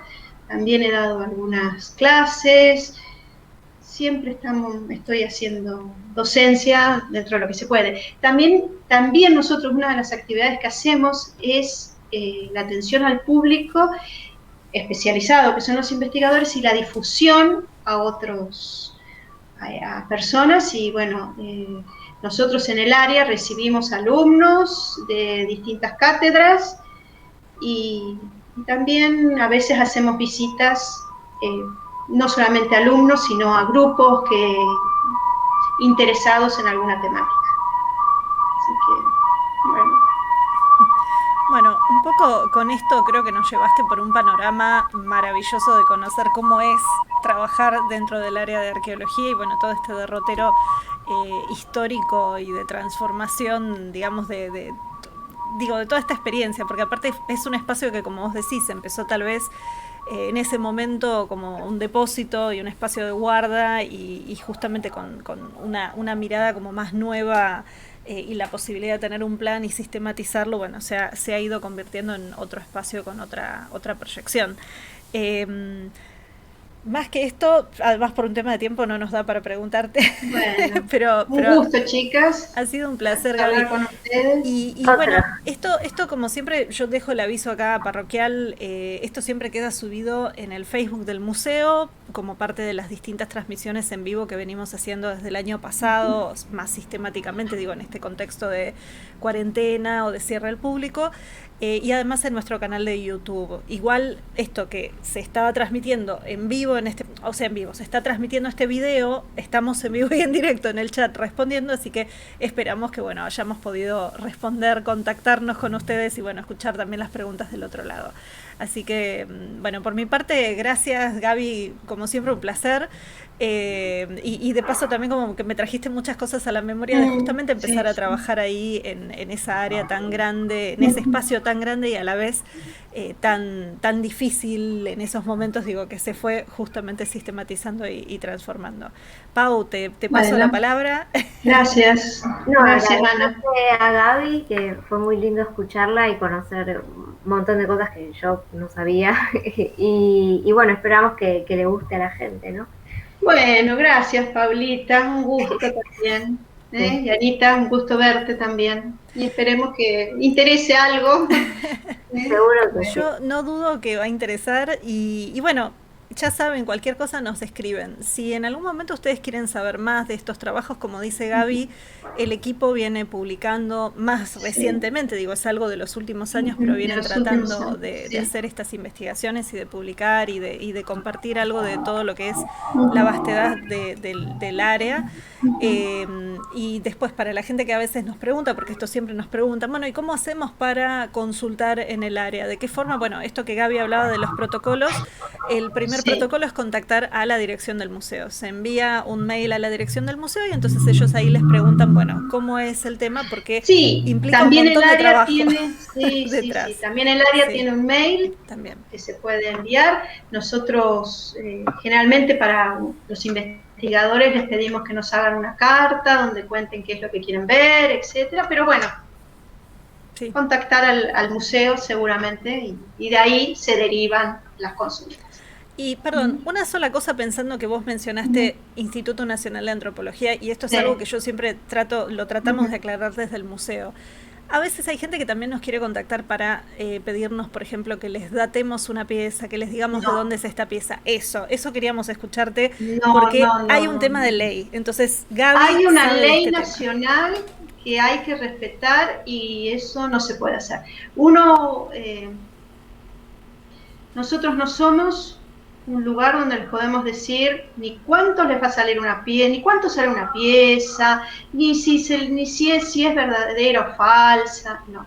también he dado algunas clases, siempre estoy haciendo docencia dentro de lo que se puede. También nosotros, una de las actividades que hacemos es la atención al público especializado, que son los investigadores, y la difusión a personas, y bueno, nosotros en el área recibimos alumnos de distintas cátedras y también a veces hacemos visitas, no solamente a alumnos, sino a grupos interesados en alguna temática. Así que, bueno. Bueno, un poco con esto creo que nos llevaste por un panorama maravilloso de conocer cómo es trabajar dentro del área de arqueología y bueno, todo este derrotero histórico y de transformación, digamos, de toda esta experiencia, porque aparte es un espacio que, como vos decís, empezó tal vez en ese momento como un depósito y un espacio de guarda y justamente con una mirada como más nueva y la posibilidad de tener un plan y sistematizarlo, bueno, se ha ido convirtiendo en otro espacio con otra proyección. Más que esto, además por un tema de tiempo no nos da para preguntarte. Bueno, pero un gusto, chicas. Ha sido un placer, Gaby. Con ustedes. Y bueno, esto como siempre, yo dejo el aviso acá parroquial, esto siempre queda subido en el Facebook del museo, como parte de las distintas transmisiones en vivo que venimos haciendo desde el año pasado, más sistemáticamente, digo, en este contexto de cuarentena o de cierre al público. Y además en nuestro canal de YouTube. Igual esto que se estaba transmitiendo en vivo, se está transmitiendo este video, estamos en vivo y en directo en el chat respondiendo, así que esperamos que bueno, hayamos podido responder, contactarnos con ustedes y bueno, escuchar también las preguntas del otro lado. Así que, bueno, por mi parte, gracias Gaby, como siempre un placer. Y de paso también como que me trajiste muchas cosas a la memoria de justamente empezar a trabajar ahí en esa área tan grande, en ese espacio tan grande y a la vez tan difícil en esos momentos, digo, que se fue justamente sistematizando y transformando. Pau, te paso la palabra. Gracias. Gracias, Ana. A Gaby, que fue muy lindo escucharla y conocer un montón de cosas que yo no sabía. y bueno, esperamos que le guste a la gente, ¿no? Bueno, gracias, Paulita, un gusto también. Y Anita, un gusto verte también. Y esperemos que interese algo. Seguro que yo no dudo que va a interesar y bueno, ya saben, cualquier cosa nos escriben. Si en algún momento ustedes quieren saber más de estos trabajos, como dice Gaby, el equipo viene publicando más recientemente, digo, es algo de los últimos años, pero vienen tratando de hacer estas investigaciones y de publicar y de compartir algo de todo lo que es la vastedad del área. Y después, para la gente que a veces nos pregunta, porque esto siempre nos preguntan, bueno, ¿y cómo hacemos para consultar en el área? ¿De qué forma? Bueno, esto que Gaby hablaba de los protocolos, el primer protocolo es contactar a la dirección del museo. Se envía un mail a la dirección del museo y entonces ellos ahí les preguntan, bueno, ¿cómo es el tema? Porque implica también un montón de trabajo detrás. También el área tiene un mail que se puede enviar. Nosotros generalmente para los investigadores les pedimos que nos hagan una carta donde cuenten qué es lo que quieren ver, etcétera, pero bueno, contactar al museo seguramente y de ahí se derivan las consultas. Y perdón, una sola cosa pensando que vos mencionaste Instituto Nacional de Antropología y esto es algo que yo siempre lo tratamos de aclarar desde el museo. A veces hay gente que también nos quiere contactar para pedirnos, por ejemplo, que les datemos una pieza, que les digamos de dónde es esta pieza. Eso queríamos escucharte, porque hay un tema de ley. Entonces, Gaby, hay una ley nacional que hay que respetar y eso no se puede hacer. Uno Nosotros no somos un lugar donde les podemos decir ni cuánto les va a salir una pieza, ni cuánto sale una pieza, ni si es verdadera o falsa. No.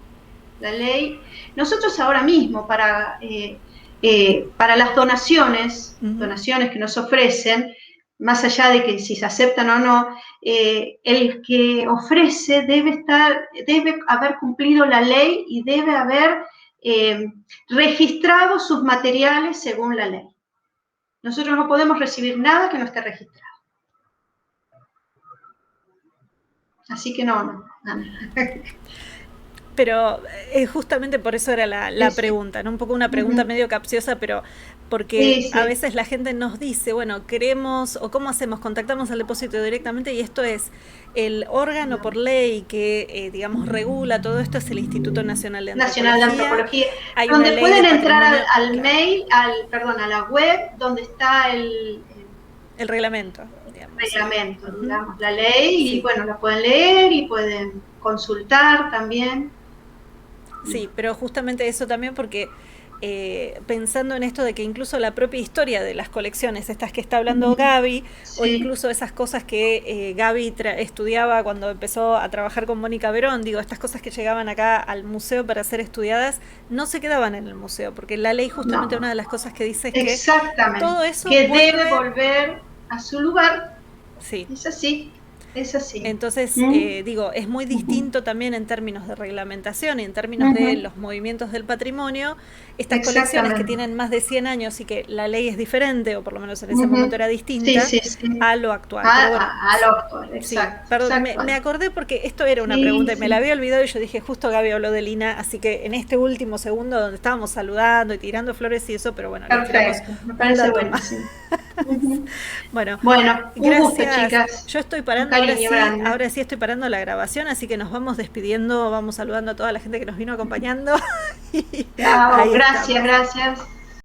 La ley, nosotros ahora mismo para las donaciones que nos ofrecen, más allá de que si se aceptan o no, el que ofrece debe haber cumplido la ley y debe haber registrado sus materiales según la ley. Nosotros no podemos recibir nada que no esté registrado. Así que no. Pero justamente por eso era la pregunta, ¿no? Un poco una pregunta medio capciosa, pero porque a veces la gente nos dice, bueno, queremos, o ¿cómo hacemos? Contactamos al depósito directamente, y esto es el órgano por ley que, digamos, regula todo esto, es el Instituto Nacional de Antropología. Hay donde pueden entrar al mail, a la web, donde está el reglamento. Digamos, la ley, y bueno, la pueden leer y pueden consultar también. Sí, pero justamente eso también porque pensando en esto de que incluso la propia historia de las colecciones, estas que está hablando Gaby, o incluso esas cosas que Gaby estudiaba cuando empezó a trabajar con Mónica Berón, digo, estas cosas que llegaban acá al museo para ser estudiadas, no se quedaban en el museo, porque la ley justamente una de las cosas que dice es que todo eso debe volver a su lugar. Sí. Es así. Entonces, digo, es muy distinto también en términos de reglamentación y en términos de los movimientos del patrimonio. Estas colecciones que tienen más de 100 años y que la ley es diferente, o por lo menos en ese momento era distinta, a lo actual. A lo actual, exacto. Perdón, me acordé porque esto era una pregunta y me la había olvidado, y yo dije, justo Gaby habló de Lina, así que en este último segundo donde estábamos saludando y tirando flores y eso, pero bueno, perfecto, me parece bueno. Bueno, un gusto, chicas. Yo estoy parando ahora sí estoy parando la grabación, así que nos vamos despidiendo, vamos saludando a toda la gente que nos vino acompañando. Gracias.